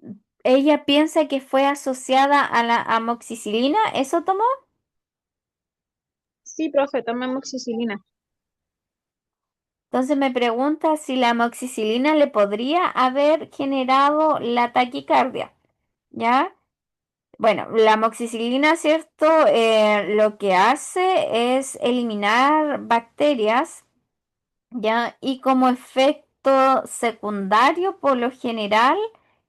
ella piensa que fue asociada a la amoxicilina. ¿Eso tomó? Sí, profe, tomé amoxicilina. Entonces me pregunta si la amoxicilina le podría haber generado la taquicardia, ¿ya? Bueno, la amoxicilina, ¿cierto? Lo que hace es eliminar bacterias, ¿ya? Y como efecto secundario, por lo general,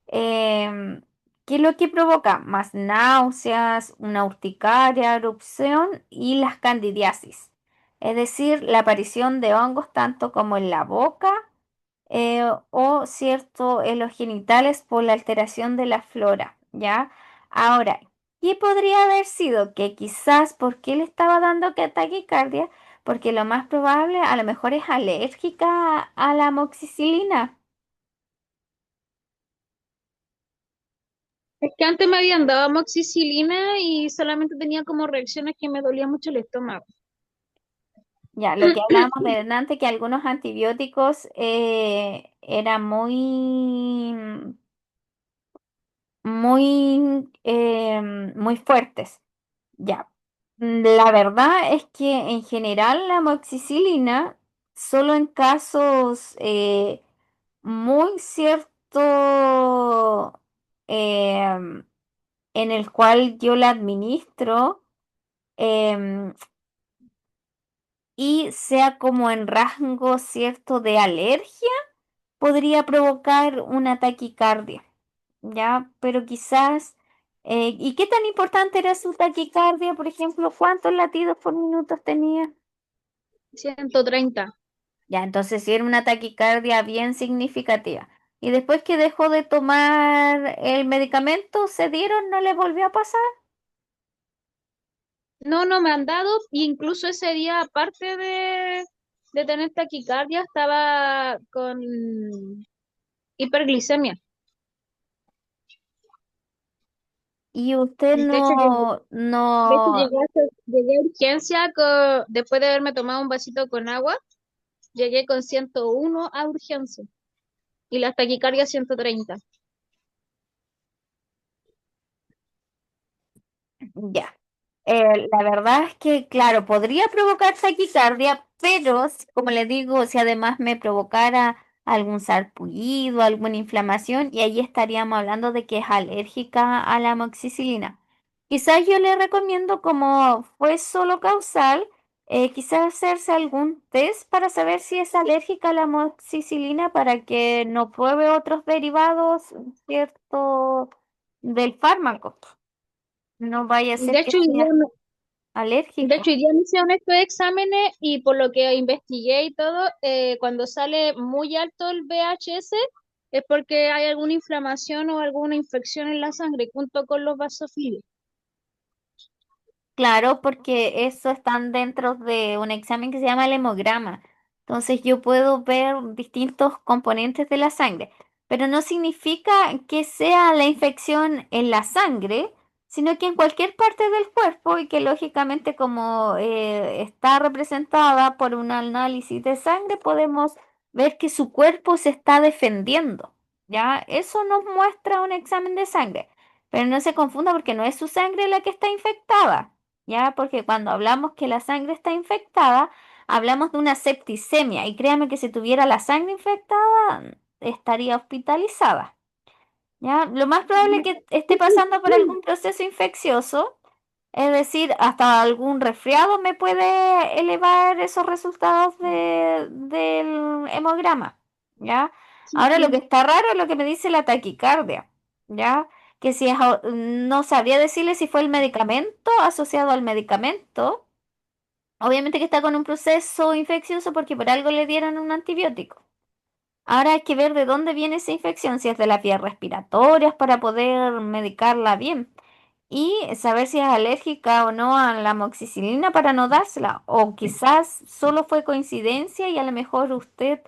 em, ¿qué es lo que provoca? Más náuseas, una urticaria, erupción y las candidiasis. Es decir, la aparición de hongos tanto como en la boca, o cierto en los genitales por la alteración de la flora, ¿ya? Ahora, ¿qué podría haber sido? Que quizás, ¿por qué le estaba dando taquicardia? Porque lo más probable a lo mejor es alérgica a la amoxicilina. Es que antes me habían dado amoxicilina y solamente tenía como reacciones que me dolía mucho el estómago. Ya, lo que hablábamos de antes, que algunos antibióticos eran muy fuertes. Ya, la verdad es que en general la amoxicilina, solo en casos muy cierto, em, en el cual yo la administro, em, y sea como en rango cierto de alergia, podría provocar una taquicardia, ¿ya? Pero quizás, ¿y qué tan importante era su taquicardia? Por ejemplo, ¿cuántos latidos por minuto tenía? 130. Ya, entonces sí era una taquicardia bien significativa. Y después que dejó de tomar el medicamento, ¿se dieron? ¿No le volvió a pasar? No, no me han dado, e incluso ese día, aparte de tener taquicardia, estaba con hiperglicemia. Y usted De hecho, no, llegué a urgencia después de haberme tomado un vasito con agua, llegué con 101 a urgencia y la taquicardia 130. ya. La verdad es que, claro, podría provocar taquicardia, pero como le digo, si además me provocara algún sarpullido, alguna inflamación, y ahí estaríamos hablando de que es alérgica a la amoxicilina. Quizás yo le recomiendo, como fue solo causal, quizás hacerse algún test para saber si es alérgica a la amoxicilina para que no pruebe otros derivados, ¿cierto?, del fármaco. No vaya a ser De que hecho, hoy día, sea de alérgico. hecho, hoy día me hicieron estos exámenes y por lo que investigué y todo, cuando sale muy alto el VHS es porque hay alguna inflamación o alguna infección en la sangre junto con los vasofilios. Claro, porque eso están dentro de un examen que se llama el hemograma. Entonces yo puedo ver distintos componentes de la sangre, pero no significa que sea la infección en la sangre, sino que en cualquier parte del cuerpo y que lógicamente como está representada por un análisis de sangre, podemos ver que su cuerpo se está defendiendo. ¿Ya? Eso nos muestra un examen de sangre, pero no se confunda porque no es su sangre la que está infectada. ¿Ya? Porque cuando hablamos que la sangre está infectada, hablamos de una septicemia y créame que si tuviera la sangre infectada, estaría hospitalizada. ¿Ya? Lo más probable es que esté pasando por algún proceso infeccioso, es decir, hasta algún resfriado me puede elevar esos resultados del hemograma, ¿ya? Sí, Ahora lo que sí. está raro es lo que me dice la taquicardia, ¿ya? Que si no sabría decirle si fue el medicamento asociado al medicamento, obviamente que está con un proceso infeccioso porque por algo le dieron un antibiótico. Ahora hay que ver de dónde viene esa infección, si es de las vías respiratorias para poder medicarla bien y saber si es alérgica o no a la amoxicilina para no dársela. O quizás solo fue coincidencia y a lo mejor usted,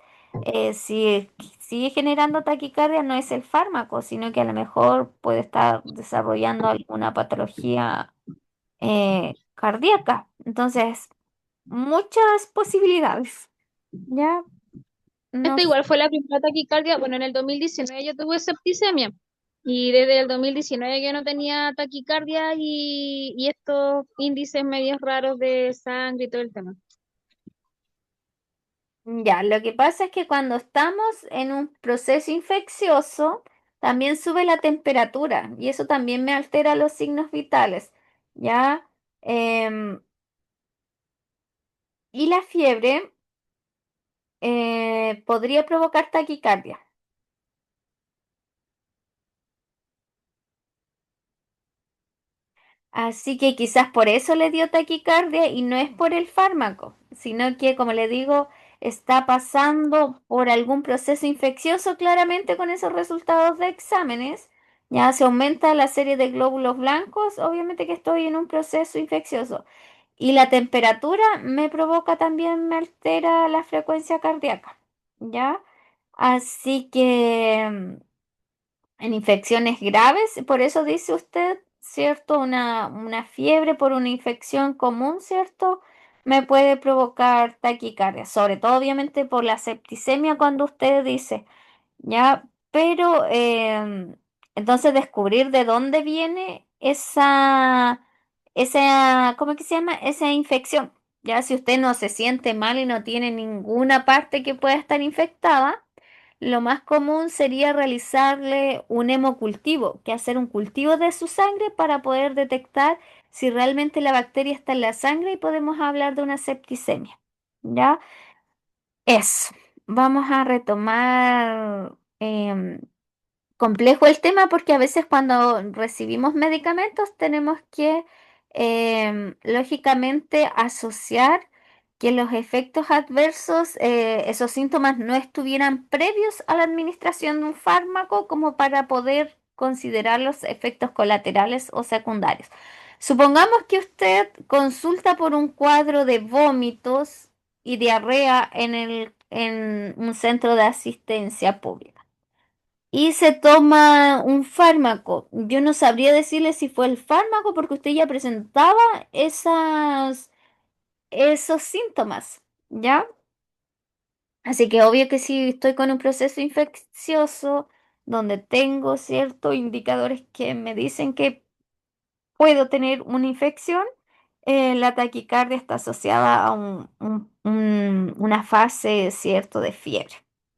si sigue generando taquicardia, no es el fármaco, sino que a lo mejor puede estar desarrollando alguna patología cardíaca. Entonces, muchas posibilidades. Ya, no. Esta igual fue la primera taquicardia. Bueno, en el 2019 yo tuve septicemia y desde el 2019 yo no tenía taquicardia y estos índices medios raros de sangre y todo el tema. Ya, lo que pasa es que cuando estamos en un proceso infeccioso, también sube la temperatura y eso también me altera los signos vitales, ¿ya? Em, y la fiebre podría provocar taquicardia. Así que quizás por eso le dio taquicardia y no es por el fármaco, sino que, como le digo, está pasando por algún proceso infeccioso claramente con esos resultados de exámenes. Ya se aumenta la serie de glóbulos blancos, obviamente que estoy en un proceso infeccioso. Y la temperatura me provoca también, me altera la frecuencia cardíaca. ¿Ya? Así que en infecciones graves, por eso dice usted, ¿cierto? Una fiebre por una infección común, ¿cierto? Me puede provocar taquicardia, sobre todo obviamente por la septicemia cuando usted dice, ¿ya? Pero entonces descubrir de dónde viene ¿cómo es que se llama? Esa infección. Ya si usted no se siente mal y no tiene ninguna parte que pueda estar infectada, lo más común sería realizarle un hemocultivo, que hacer un cultivo de su sangre para poder detectar si realmente la bacteria está en la sangre y podemos hablar de una septicemia. ¿Ya? Eso. Vamos a retomar. Complejo el tema porque a veces cuando recibimos medicamentos tenemos que lógicamente asociar que los efectos adversos, esos síntomas no estuvieran previos a la administración de un fármaco como para poder considerar los efectos colaterales o secundarios. Supongamos que usted consulta por un cuadro de vómitos y diarrea en un centro de asistencia pública y se toma un fármaco. Yo no sabría decirle si fue el fármaco porque usted ya presentaba esos síntomas, ¿ya? Así que obvio que si estoy con un proceso infeccioso donde tengo ciertos indicadores que me dicen que puedo tener una infección, la taquicardia está asociada a una fase, cierto, de fiebre,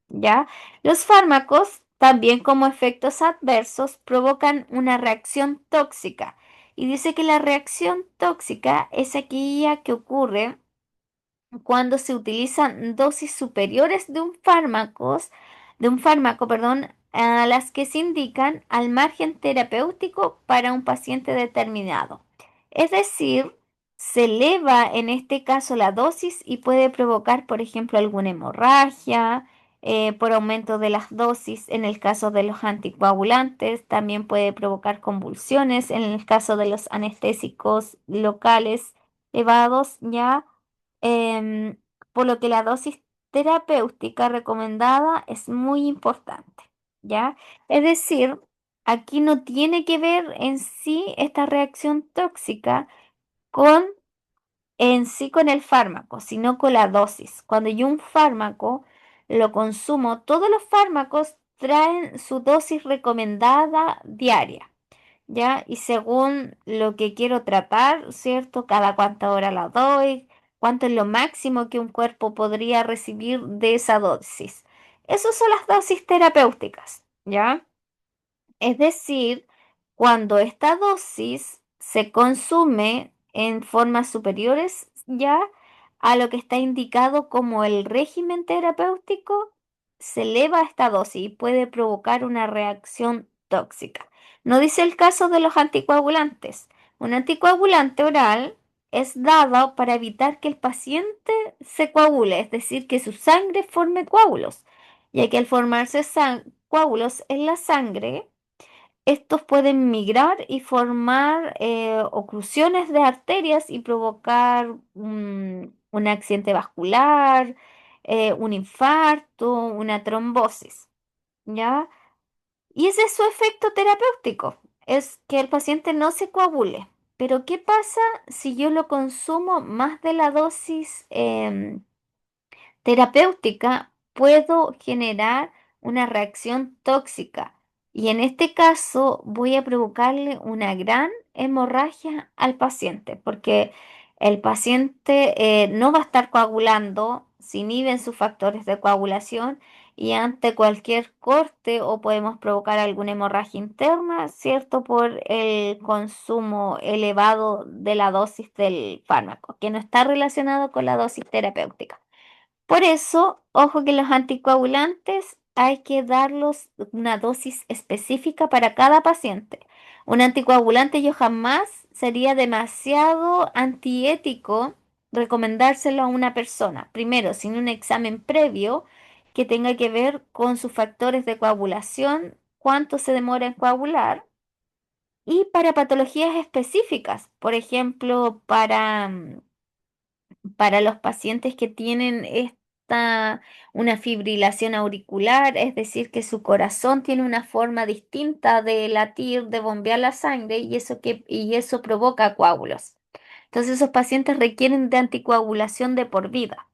¿ya? Los fármacos, también como efectos adversos, provocan una reacción tóxica. Y dice que la reacción tóxica es aquella que ocurre cuando se utilizan dosis superiores de un fármaco, perdón, a las que se indican al margen terapéutico para un paciente determinado. Es decir, se eleva en este caso la dosis y puede provocar, por ejemplo, alguna hemorragia, por aumento de las dosis en el caso de los anticoagulantes, también puede provocar convulsiones en el caso de los anestésicos locales elevados, ya. Em, por lo que la dosis terapéutica recomendada es muy importante, ¿ya? Es decir, aquí no tiene que ver en sí esta reacción tóxica con en sí con el fármaco, sino con la dosis. Cuando yo un fármaco lo consumo, todos los fármacos traen su dosis recomendada diaria. ¿Ya? Y según lo que quiero tratar, ¿cierto? Cada cuánta hora la doy, cuánto es lo máximo que un cuerpo podría recibir de esa dosis. Esas son las dosis terapéuticas, ¿ya? Es decir, cuando esta dosis se consume en formas superiores ya a lo que está indicado como el régimen terapéutico, se eleva esta dosis y puede provocar una reacción tóxica. No dice el caso de los anticoagulantes. Un anticoagulante oral es dado para evitar que el paciente se coagule, es decir, que su sangre forme coágulos, ya que al formarse coágulos en la sangre, estos pueden migrar y formar oclusiones de arterias y provocar un accidente vascular, un infarto, una trombosis, ¿ya? Y ese es su efecto terapéutico, es que el paciente no se coagule. Pero ¿qué pasa si yo lo consumo más de la dosis terapéutica? Puedo generar una reacción tóxica y en este caso voy a provocarle una gran hemorragia al paciente porque el paciente no va a estar coagulando, se inhiben sus factores de coagulación y ante cualquier corte o podemos provocar alguna hemorragia interna, ¿cierto? Por el consumo elevado de la dosis del fármaco, que no está relacionado con la dosis terapéutica. Por eso, ojo que los anticoagulantes hay que darlos una dosis específica para cada paciente. Un anticoagulante yo jamás sería demasiado antiético recomendárselo a una persona. Primero, sin un examen previo que tenga que ver con sus factores de coagulación, cuánto se demora en coagular y para patologías específicas. Por ejemplo, para los pacientes que tienen una fibrilación auricular, es decir, que su corazón tiene una forma distinta de latir, de bombear la sangre y eso provoca coágulos. Entonces esos pacientes requieren de anticoagulación de por vida,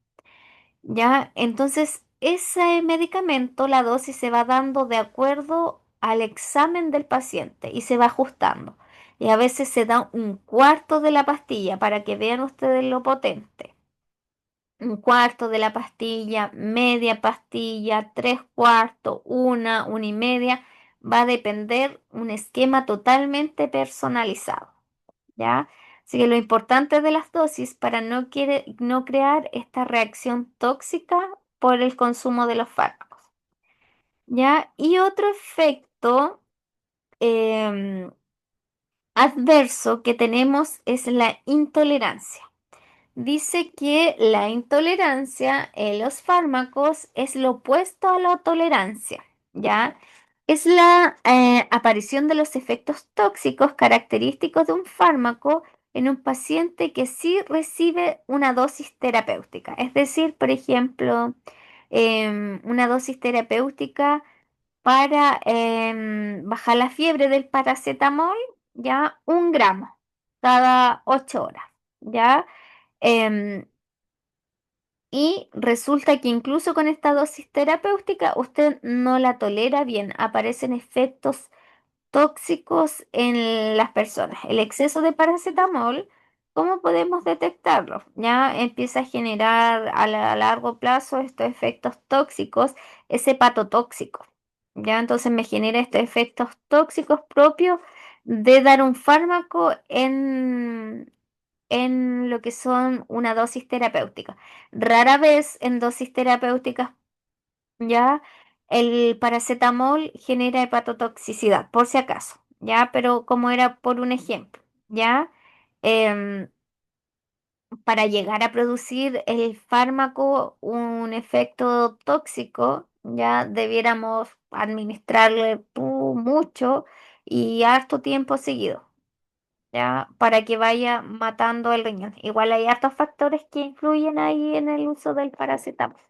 ¿ya? Entonces ese medicamento, la dosis se va dando de acuerdo al examen del paciente y se va ajustando. Y a veces se da un cuarto de la pastilla para que vean ustedes lo potente, un cuarto de la pastilla, media pastilla, tres cuartos, una y media. Va a depender un esquema totalmente personalizado, ¿ya? Así que lo importante de las dosis para no crear esta reacción tóxica por el consumo de los fármacos, ¿ya? Y otro efecto em, adverso que tenemos es la intolerancia. Dice que la intolerancia en los fármacos es lo opuesto a la tolerancia, ¿ya? Es la aparición de los efectos tóxicos característicos de un fármaco en un paciente que sí recibe una dosis terapéutica. Es decir, por ejemplo, una dosis terapéutica para bajar la fiebre del paracetamol, ya 1 gramo cada 8 horas, ya. Em, y resulta que incluso con esta dosis terapéutica usted no la tolera bien, aparecen efectos tóxicos en las personas. El exceso de paracetamol, ¿cómo podemos detectarlo? Ya empieza a generar a largo plazo estos efectos tóxicos, ese hepatotóxico. Ya entonces me genera estos efectos tóxicos propios de dar un fármaco en lo que son una dosis terapéutica. Rara vez en dosis terapéuticas ya el paracetamol genera hepatotoxicidad, por si acaso, ya, pero como era por un ejemplo, ya. Em, para llegar a producir el fármaco un efecto tóxico, ya debiéramos administrarle mucho y harto tiempo seguido, ya, para que vaya matando el riñón. Igual hay hartos factores que influyen ahí en el uso del paracetamol.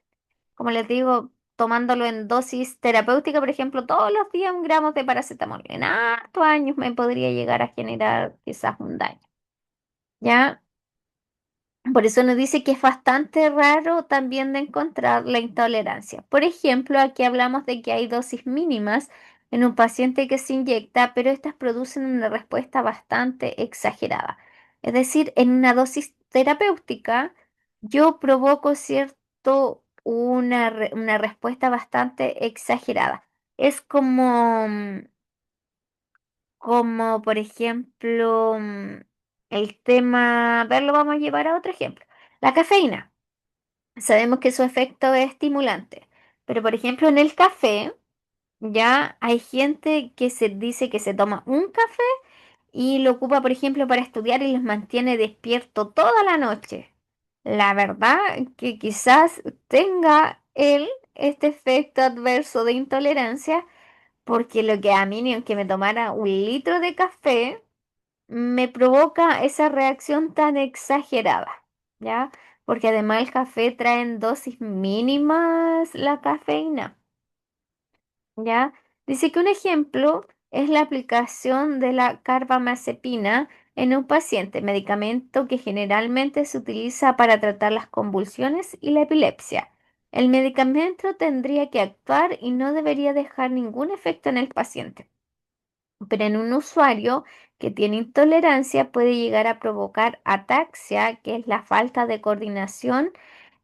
Como les digo, tomándolo en dosis terapéutica, por ejemplo, todos los días 1 gramo de paracetamol. En hartos años me podría llegar a generar quizás un daño. ¿Ya? Por eso nos dice que es bastante raro también de encontrar la intolerancia. Por ejemplo, aquí hablamos de que hay dosis mínimas en un paciente que se inyecta, pero estas producen una respuesta bastante exagerada. Es decir, en una dosis terapéutica, yo provoco una respuesta bastante exagerada. Es como por ejemplo, el tema, a ver, lo vamos a llevar a otro ejemplo. La cafeína. Sabemos que su efecto es estimulante, pero por ejemplo en el café ya hay gente que se dice que se toma un café y lo ocupa, por ejemplo, para estudiar y los mantiene despierto toda la noche. La verdad que quizás tenga él este efecto adverso de intolerancia, porque lo que a mí, ni aunque me tomara 1 litro de café, me provoca esa reacción tan exagerada, ¿ya? Porque además el café trae en dosis mínimas la cafeína, ¿ya? Dice que un ejemplo es la aplicación de la carbamazepina en un paciente, medicamento que generalmente se utiliza para tratar las convulsiones y la epilepsia. El medicamento tendría que actuar y no debería dejar ningún efecto en el paciente, pero en un usuario que tiene intolerancia puede llegar a provocar ataxia, que es la falta de coordinación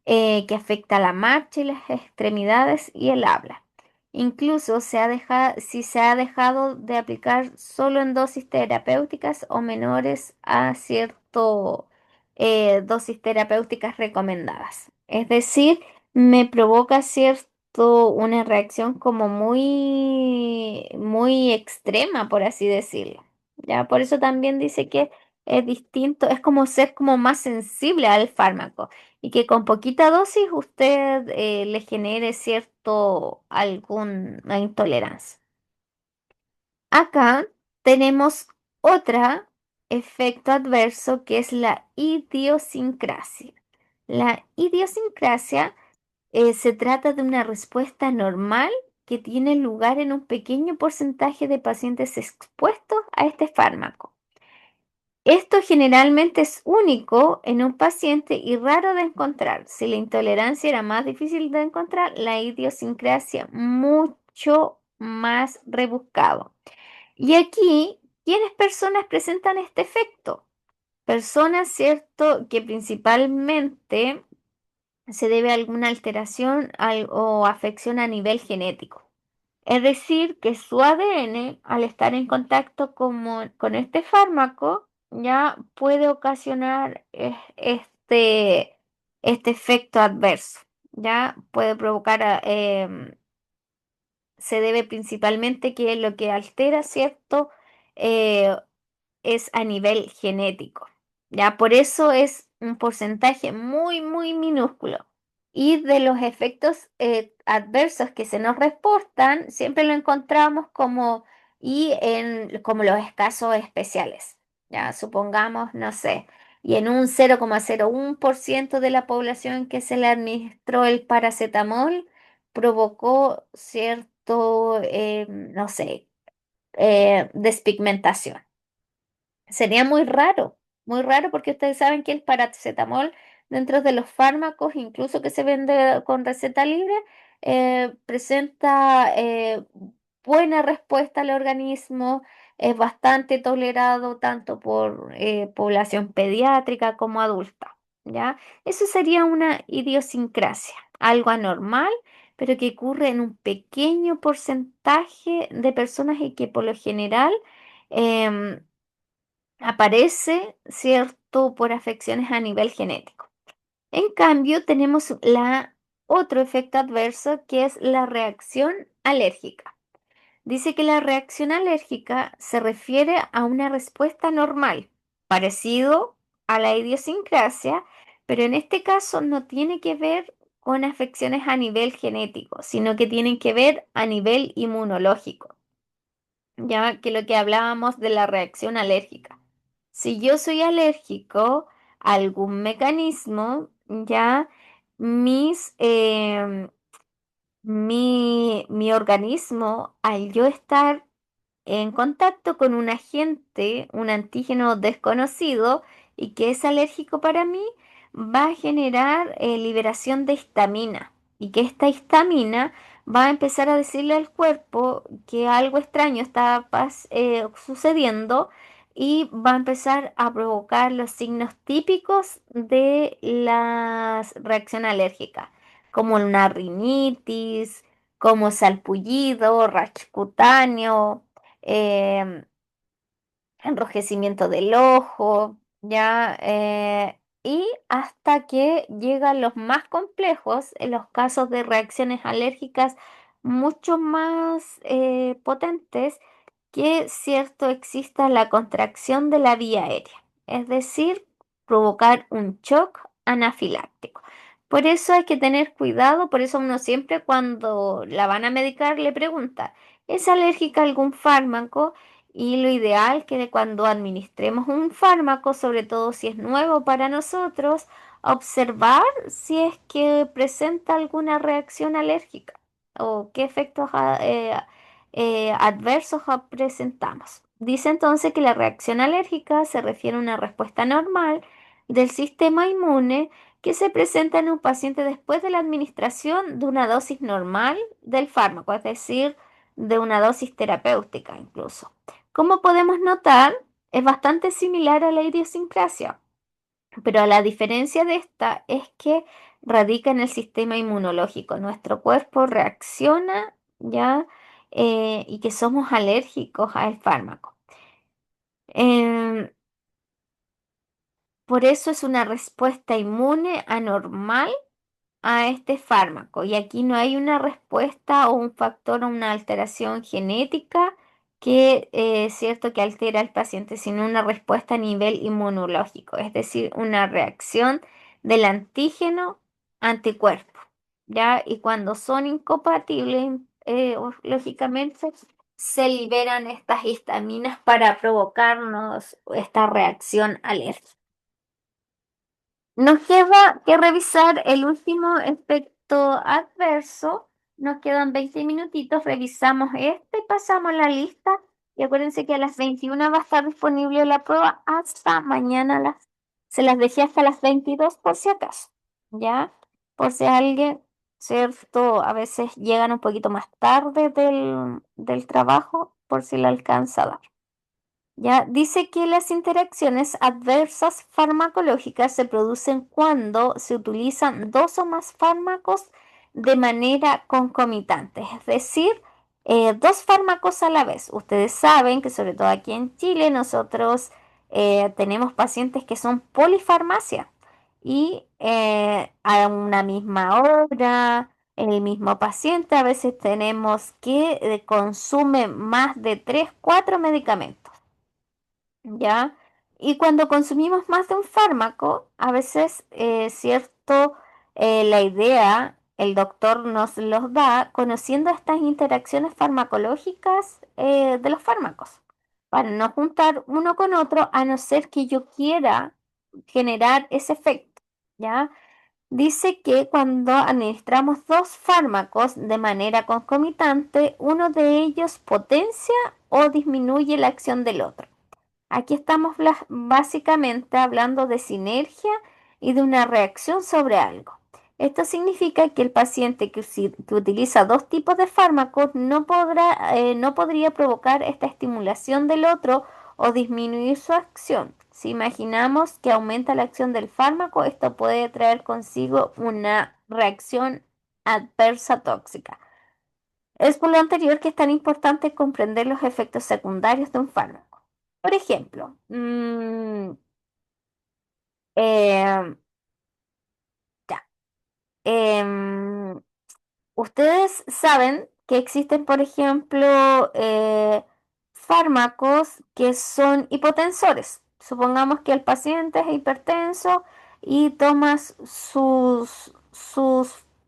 que afecta la marcha y las extremidades y el habla. Incluso si se ha dejado de aplicar solo en dosis terapéuticas o menores a cierto dosis terapéuticas recomendadas. Es decir, me provoca una reacción como muy, muy extrema, por así decirlo. Ya, por eso también dice que es distinto, es como ser como más sensible al fármaco y que con poquita dosis usted le genere alguna intolerancia. Acá tenemos otro efecto adverso que es la idiosincrasia. La idiosincrasia se trata de una respuesta normal que tiene lugar en un pequeño porcentaje de pacientes expuestos a este fármaco. Esto generalmente es único en un paciente y raro de encontrar. Si la intolerancia era más difícil de encontrar, la idiosincrasia mucho más rebuscado. Y aquí, ¿quiénes personas presentan este efecto? Personas, ¿cierto?, que principalmente se debe a alguna alteración o afección a nivel genético. Es decir, que su ADN, al estar en contacto con este fármaco, ya puede ocasionar este efecto adverso. Ya puede provocar, se debe principalmente que lo que altera, ¿cierto? Eh, es a nivel genético. Ya por eso es un porcentaje muy, muy minúsculo. Y de los efectos adversos que se nos reportan, siempre lo encontramos como los casos especiales. Ya, supongamos, no sé, y en un 0,01% de la población que se le administró el paracetamol provocó cierto, no sé, despigmentación. Sería muy raro porque ustedes saben que el paracetamol dentro de los fármacos, incluso que se vende con receta libre, presenta buena respuesta al organismo, es bastante tolerado tanto por población pediátrica como adulta, ¿ya? Eso sería una idiosincrasia, algo anormal, pero que ocurre en un pequeño porcentaje de personas y que por lo general em, aparece, ¿cierto?, por afecciones a nivel genético. En cambio, tenemos otro efecto adverso que es la reacción alérgica. Dice que la reacción alérgica se refiere a una respuesta normal, parecido a la idiosincrasia, pero en este caso no tiene que ver con afecciones a nivel genético, sino que tienen que ver a nivel inmunológico, ya que lo que hablábamos de la reacción alérgica. Si yo soy alérgico a algún mecanismo, ya mis, mi organismo, al yo estar en contacto con un agente, un antígeno desconocido y que es alérgico para mí, va a generar liberación de histamina y que esta histamina va a empezar a decirle al cuerpo que algo extraño está sucediendo y va a empezar a provocar los signos típicos de la reacción alérgica, como una rinitis, como salpullido, rash cutáneo, em, enrojecimiento del ojo, ¿ya? Y hasta que llegan los más complejos, en los casos de reacciones alérgicas mucho más potentes, que cierto exista la contracción de la vía aérea, es decir, provocar un shock anafiláctico. Por eso hay que tener cuidado, por eso uno siempre cuando la van a medicar le pregunta, ¿es alérgica a algún fármaco? Y lo ideal que cuando administremos un fármaco, sobre todo si es nuevo para nosotros, observar si es que presenta alguna reacción alérgica o qué efectos adversos presentamos. Dice entonces que la reacción alérgica se refiere a una respuesta normal del sistema inmune que se presenta en un paciente después de la administración de una dosis normal del fármaco, es decir, de una dosis terapéutica incluso. Como podemos notar, es bastante similar a la idiosincrasia, pero la diferencia de esta es que radica en el sistema inmunológico. Nuestro cuerpo reacciona ya y que somos alérgicos al fármaco. Em, por eso es una respuesta inmune anormal a este fármaco. Y aquí no hay una respuesta o un factor o una alteración genética que es cierto que altera al paciente, sino una respuesta a nivel inmunológico, es decir, una reacción del antígeno anticuerpo, ¿ya? Y cuando son incompatibles, lógicamente se liberan estas histaminas para provocarnos esta reacción alérgica. Nos queda que revisar el último efecto adverso. Nos quedan 20 minutitos. Revisamos este, pasamos la lista. Y acuérdense que a las 21 va a estar disponible la prueba hasta mañana. Se las dejé hasta las 22 por si acaso. ¿Ya? Por si alguien, ¿cierto? A veces llegan un poquito más tarde del trabajo, por si le alcanza a dar. Ya dice que las interacciones adversas farmacológicas se producen cuando se utilizan dos o más fármacos de manera concomitante, es decir, dos fármacos a la vez. Ustedes saben que sobre todo aquí en Chile nosotros tenemos pacientes que son polifarmacia y a una misma hora, el mismo paciente, a veces tenemos que consume más de 3, 4 medicamentos. ¿Ya? Y cuando consumimos más de un fármaco, a veces, cierto, La idea, el doctor nos los da conociendo estas interacciones farmacológicas de los fármacos, para no juntar uno con otro a no ser que yo quiera generar ese efecto, ¿ya? Dice que cuando administramos dos fármacos de manera concomitante, uno de ellos potencia o disminuye la acción del otro. Aquí estamos básicamente hablando de sinergia y de una reacción sobre algo. Esto significa que el paciente que utiliza dos tipos de fármacos no podría provocar esta estimulación del otro o disminuir su acción. Si imaginamos que aumenta la acción del fármaco, esto puede traer consigo una reacción adversa tóxica. Es por lo anterior que es tan importante comprender los efectos secundarios de un fármaco. Por ejemplo, eh, ya, em, ustedes saben que existen, por ejemplo, fármacos que son hipotensores. Supongamos que el paciente es hipertenso y toma sus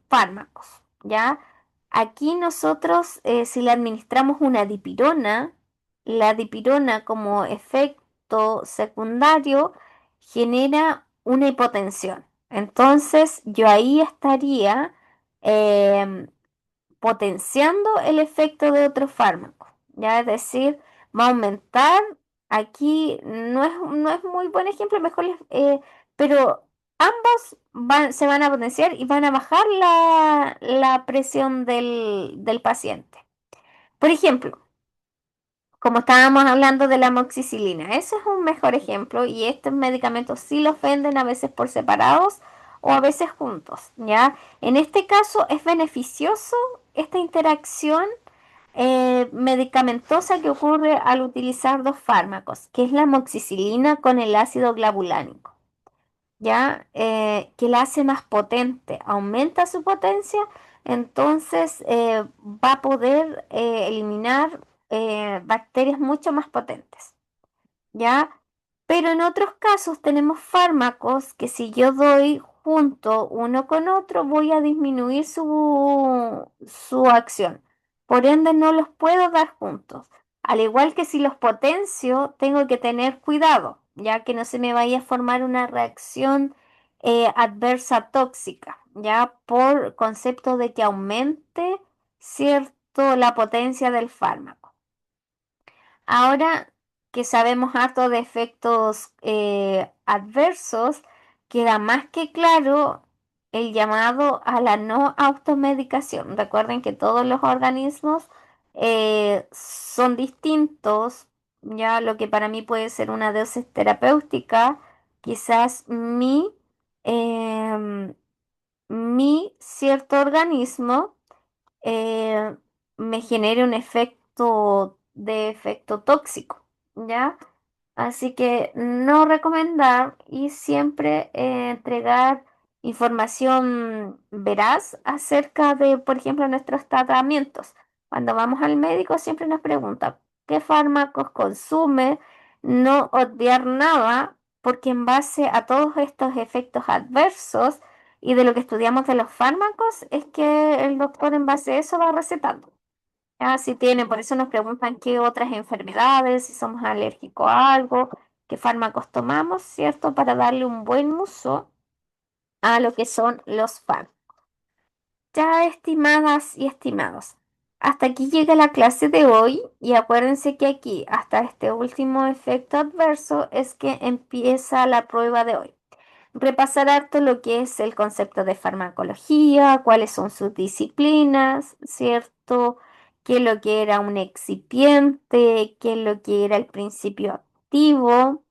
fármacos, ¿ya? Aquí nosotros, si le administramos una dipirona, la dipirona como efecto secundario genera una hipotensión. Entonces, yo ahí estaría em, potenciando el efecto de otro fármaco, ¿ya? Es decir, va a aumentar, aquí no es muy buen ejemplo, pero ambos se van a potenciar y van a bajar la presión del paciente. Por ejemplo, como estábamos hablando de la amoxicilina, ese es un mejor ejemplo y estos medicamentos sí los venden a veces por separados o a veces juntos, ¿ya? En este caso es beneficioso esta interacción medicamentosa que ocurre al utilizar dos fármacos, que es la amoxicilina con el ácido clavulánico, ¿ya? Que la hace más potente, aumenta su potencia, entonces va a poder eliminar bacterias mucho más potentes, ¿ya? Pero en otros casos tenemos fármacos que si yo doy junto uno con otro, voy a disminuir su acción. Por ende, no los puedo dar juntos. Al igual que si los potencio, tengo que tener cuidado, ya que no se me vaya a formar una reacción adversa tóxica, ya por concepto de que aumente cierto la potencia del fármaco. Ahora que sabemos harto de efectos adversos, queda más que claro el llamado a la no automedicación. Recuerden que todos los organismos son distintos, ya lo que para mí puede ser una dosis terapéutica, quizás em, mi cierto organismo eh, me genere un efecto tóxico, ¿ya? Así que no recomendar y siempre entregar información veraz acerca de, por ejemplo, nuestros tratamientos. Cuando vamos al médico siempre nos pregunta qué fármacos consume, no obviar nada, porque en base a todos estos efectos adversos y de lo que estudiamos de los fármacos es que el doctor en base a eso va recetando. Ah, si tienen, por eso nos preguntan qué otras enfermedades, si somos alérgicos a algo, qué fármacos tomamos, ¿cierto? Para darle un buen uso a lo que son los fármacos. Ya estimadas y estimados, hasta aquí llega la clase de hoy y acuérdense que aquí, hasta este último efecto adverso, es que empieza la prueba de hoy. Repasar harto lo que es el concepto de farmacología, cuáles son sus disciplinas, ¿cierto? ¿Qué es lo que era un excipiente? ¿Qué es lo que era el principio activo?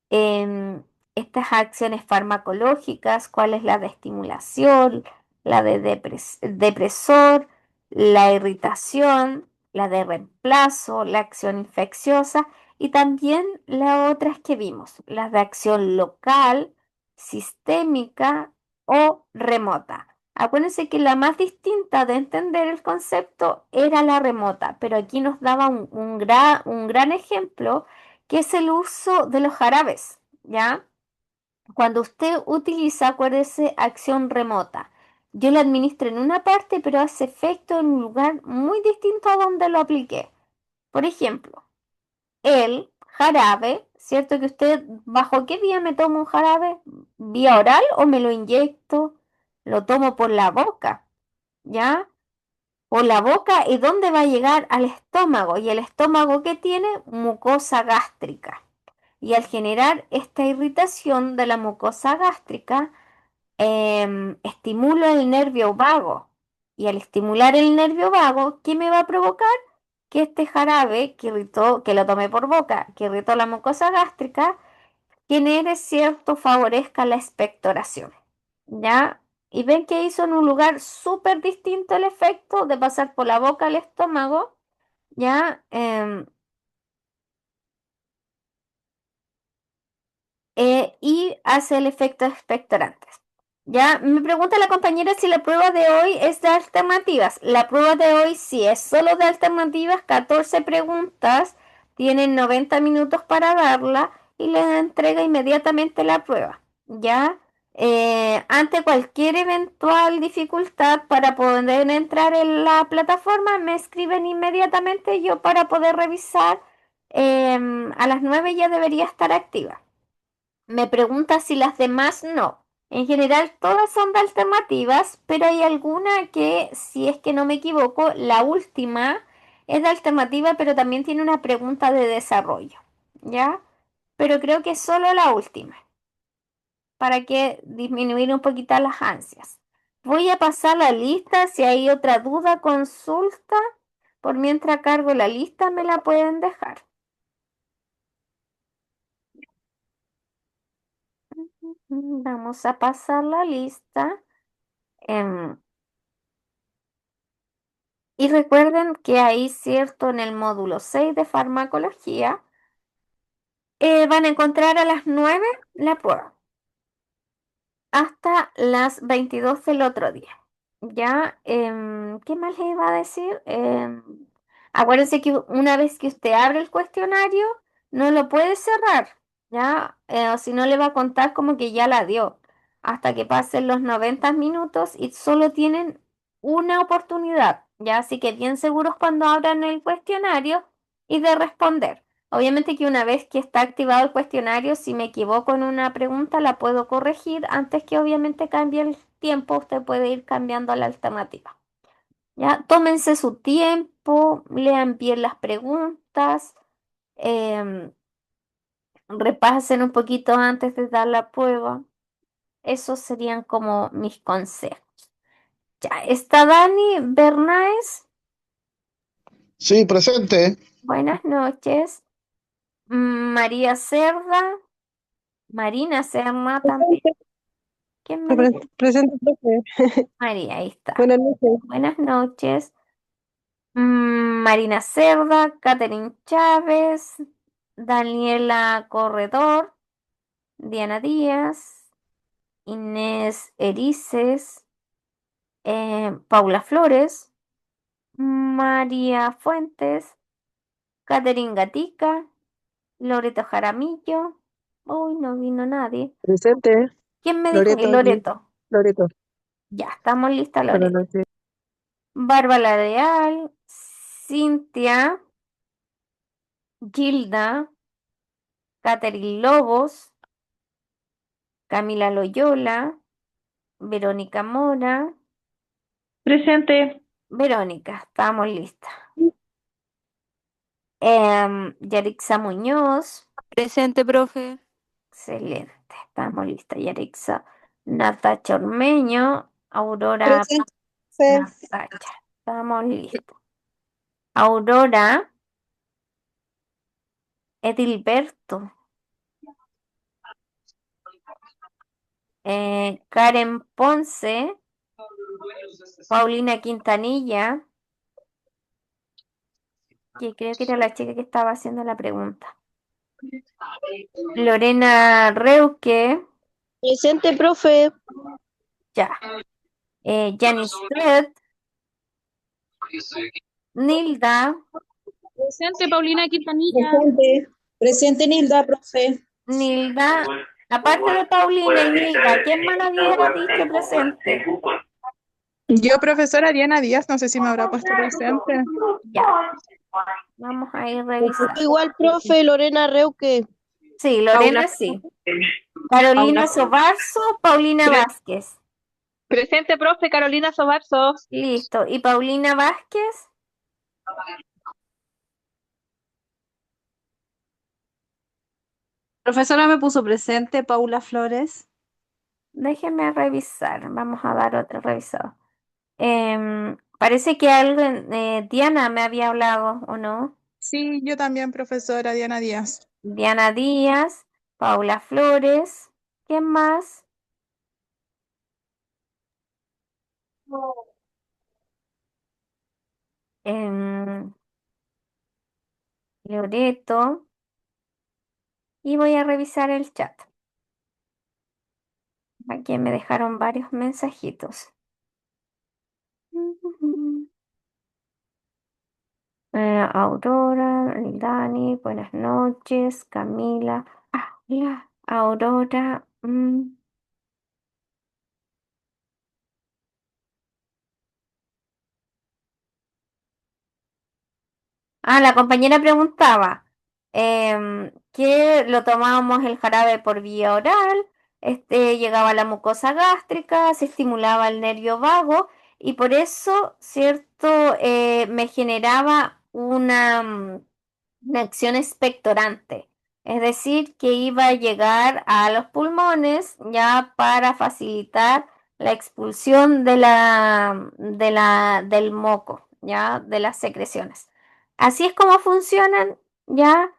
em, estas acciones farmacológicas, cuál es la de estimulación, la de depresor, la irritación, la de reemplazo, la acción infecciosa y también las otras que vimos, las de acción local, sistémica o remota. Acuérdense que la más distinta de entender el concepto era la remota, pero aquí nos daba un gran ejemplo que es el uso de los jarabes, ¿ya? Cuando usted utiliza, acuérdese, acción remota. Yo lo administro en una parte, pero hace efecto en un lugar muy distinto a donde lo apliqué. Por ejemplo, el jarabe, ¿cierto? Que usted, ¿bajo qué vía me tomo un jarabe? ¿Vía oral o me lo inyecto? Lo tomo por la boca, ¿ya? Por la boca, ¿y dónde va a llegar? Al estómago. ¿Y el estómago qué tiene? Mucosa gástrica. Y al generar esta irritación de la mucosa gástrica, estimulo el nervio vago. Y al estimular el nervio vago, ¿qué me va a provocar? Que este jarabe que irritó, que lo tomé por boca, que irritó la mucosa gástrica, genere cierto, favorezca la expectoración. ¿Ya? Y ven que hizo en un lugar súper distinto el efecto de pasar por la boca al estómago, ¿ya? Y hace el efecto expectorante. Ya, me pregunta la compañera si la prueba de hoy es de alternativas. La prueba de hoy sí es solo de alternativas, 14 preguntas, tienen 90 minutos para darla y les entrega inmediatamente la prueba. Ya, ante cualquier eventual dificultad para poder entrar en la plataforma, me escriben inmediatamente yo para poder revisar. A las 9 ya debería estar activa. Me pregunta si las demás no. En general todas son de alternativas, pero hay alguna que, si es que no me equivoco, la última es de alternativa, pero también tiene una pregunta de desarrollo. ¿Ya? Pero creo que es solo la última, para que disminuir un poquito las ansias. Voy a pasar la lista, si hay otra duda, consulta. Por mientras cargo la lista, me la pueden dejar. Vamos a pasar la lista. Em, Y recuerden que ahí, cierto, en el módulo 6 de farmacología, van a encontrar a las 9 la prueba, hasta las 22 del otro día. ¿Ya? ¿Qué más les iba a decir? Acuérdense que una vez que usted abre el cuestionario, no lo puede cerrar, ¿ya? O si no, le va a contar como que ya la dio, hasta que pasen los 90 minutos y solo tienen una oportunidad, ¿ya? Así que bien seguros cuando abran el cuestionario y de responder. Obviamente que una vez que está activado el cuestionario, si me equivoco en una pregunta, la puedo corregir antes que obviamente cambie el tiempo. Usted puede ir cambiando la alternativa. Ya, tómense su tiempo, lean bien las preguntas, em, repasen un poquito antes de dar la prueba. Esos serían como mis consejos. Ya, está Dani Bernaes. Sí, presente. Buenas noches. María Cerda, Marina Cerda también. Presente, ¿Quién me dijo? presente, profe. María, ahí está. Buenas noches. Buenas noches. Marina Cerda, Catherine Chávez, Daniela Corredor, Diana Díaz, Inés Erices, Paula Flores, María Fuentes, Catherine Gatica, Loreto Jaramillo. Uy, no vino nadie. Presente. ¿Quién me dijo? Y Loreto aquí. Loreto. Loreto. Ya, estamos listas, Buenas Loreto. noches. Bárbara Leal, Cintia, Gilda, Catherine Lobos, Camila Loyola, Verónica Mora. Presente. Verónica, estamos listas. Yarixa Muñoz, Presente, profe. excelente, estamos listas. Yarixa Natacha Ormeño, Aurora Presente. Profe. Natacha, estamos listos. Aurora Edilberto, Karen Ponce, Paulina Quintanilla, que creo que era la chica que estaba haciendo la pregunta. Lorena Reuque, Presente, profe. ya. Janice Red, Nilda, Presente, Paulina Quintanilla. Presente. Presente, Nilda, profe. Nilda, Aparte de Paulina y Milka, ¿quién más había dicho presente? Yo, profesora Diana Díaz, no sé si me habrá puesto presente. Ya, vamos a ir revisando. Igual, profe, Lorena Reuque. Sí, Paula. Lorena sí. Carolina Paula. Sobarzo, Paulina Pre- Vázquez. Presente, profe Carolina Sobarzo. Listo. ¿Y Paulina Vázquez? Profesora me puso presente, Paula Flores. Déjeme revisar. Vamos a dar otro revisado. Parece que algo, Diana me había hablado, ¿o no? Sí, yo también, profesora Diana Díaz. Diana Díaz, Paula Flores. ¿Quién más? Em, Loreto. Y voy a revisar el chat. Aquí me dejaron varios mensajitos. Aurora, Dani, buenas noches, Camila. Ah, mira, Aurora. La compañera preguntaba que lo tomábamos el jarabe por vía oral, llegaba a la mucosa gástrica, se estimulaba el nervio vago y por eso, ¿cierto? Me generaba una acción expectorante, es decir, que iba a llegar a los pulmones ya para facilitar la expulsión del moco, ya de las secreciones. Así es como funcionan ya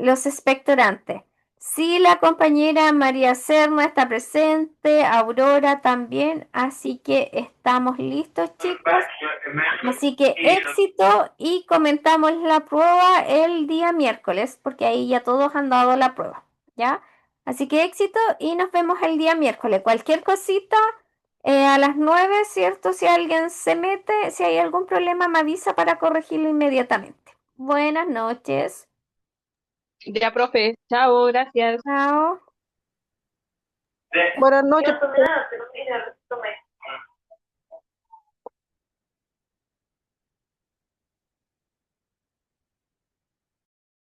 los expectorantes. Sí, la compañera María Serna está presente, Aurora también, así que estamos listos, chicos. Así que éxito y comentamos la prueba el día miércoles, porque ahí ya todos han dado la prueba, ¿ya? Así que éxito y nos vemos el día miércoles. Cualquier cosita a las 9, ¿cierto? Si alguien se mete, si hay algún problema, me avisa para corregirlo inmediatamente. Buenas noches. Ya, profe. Chao, gracias. Chao. Buenas noches, profe.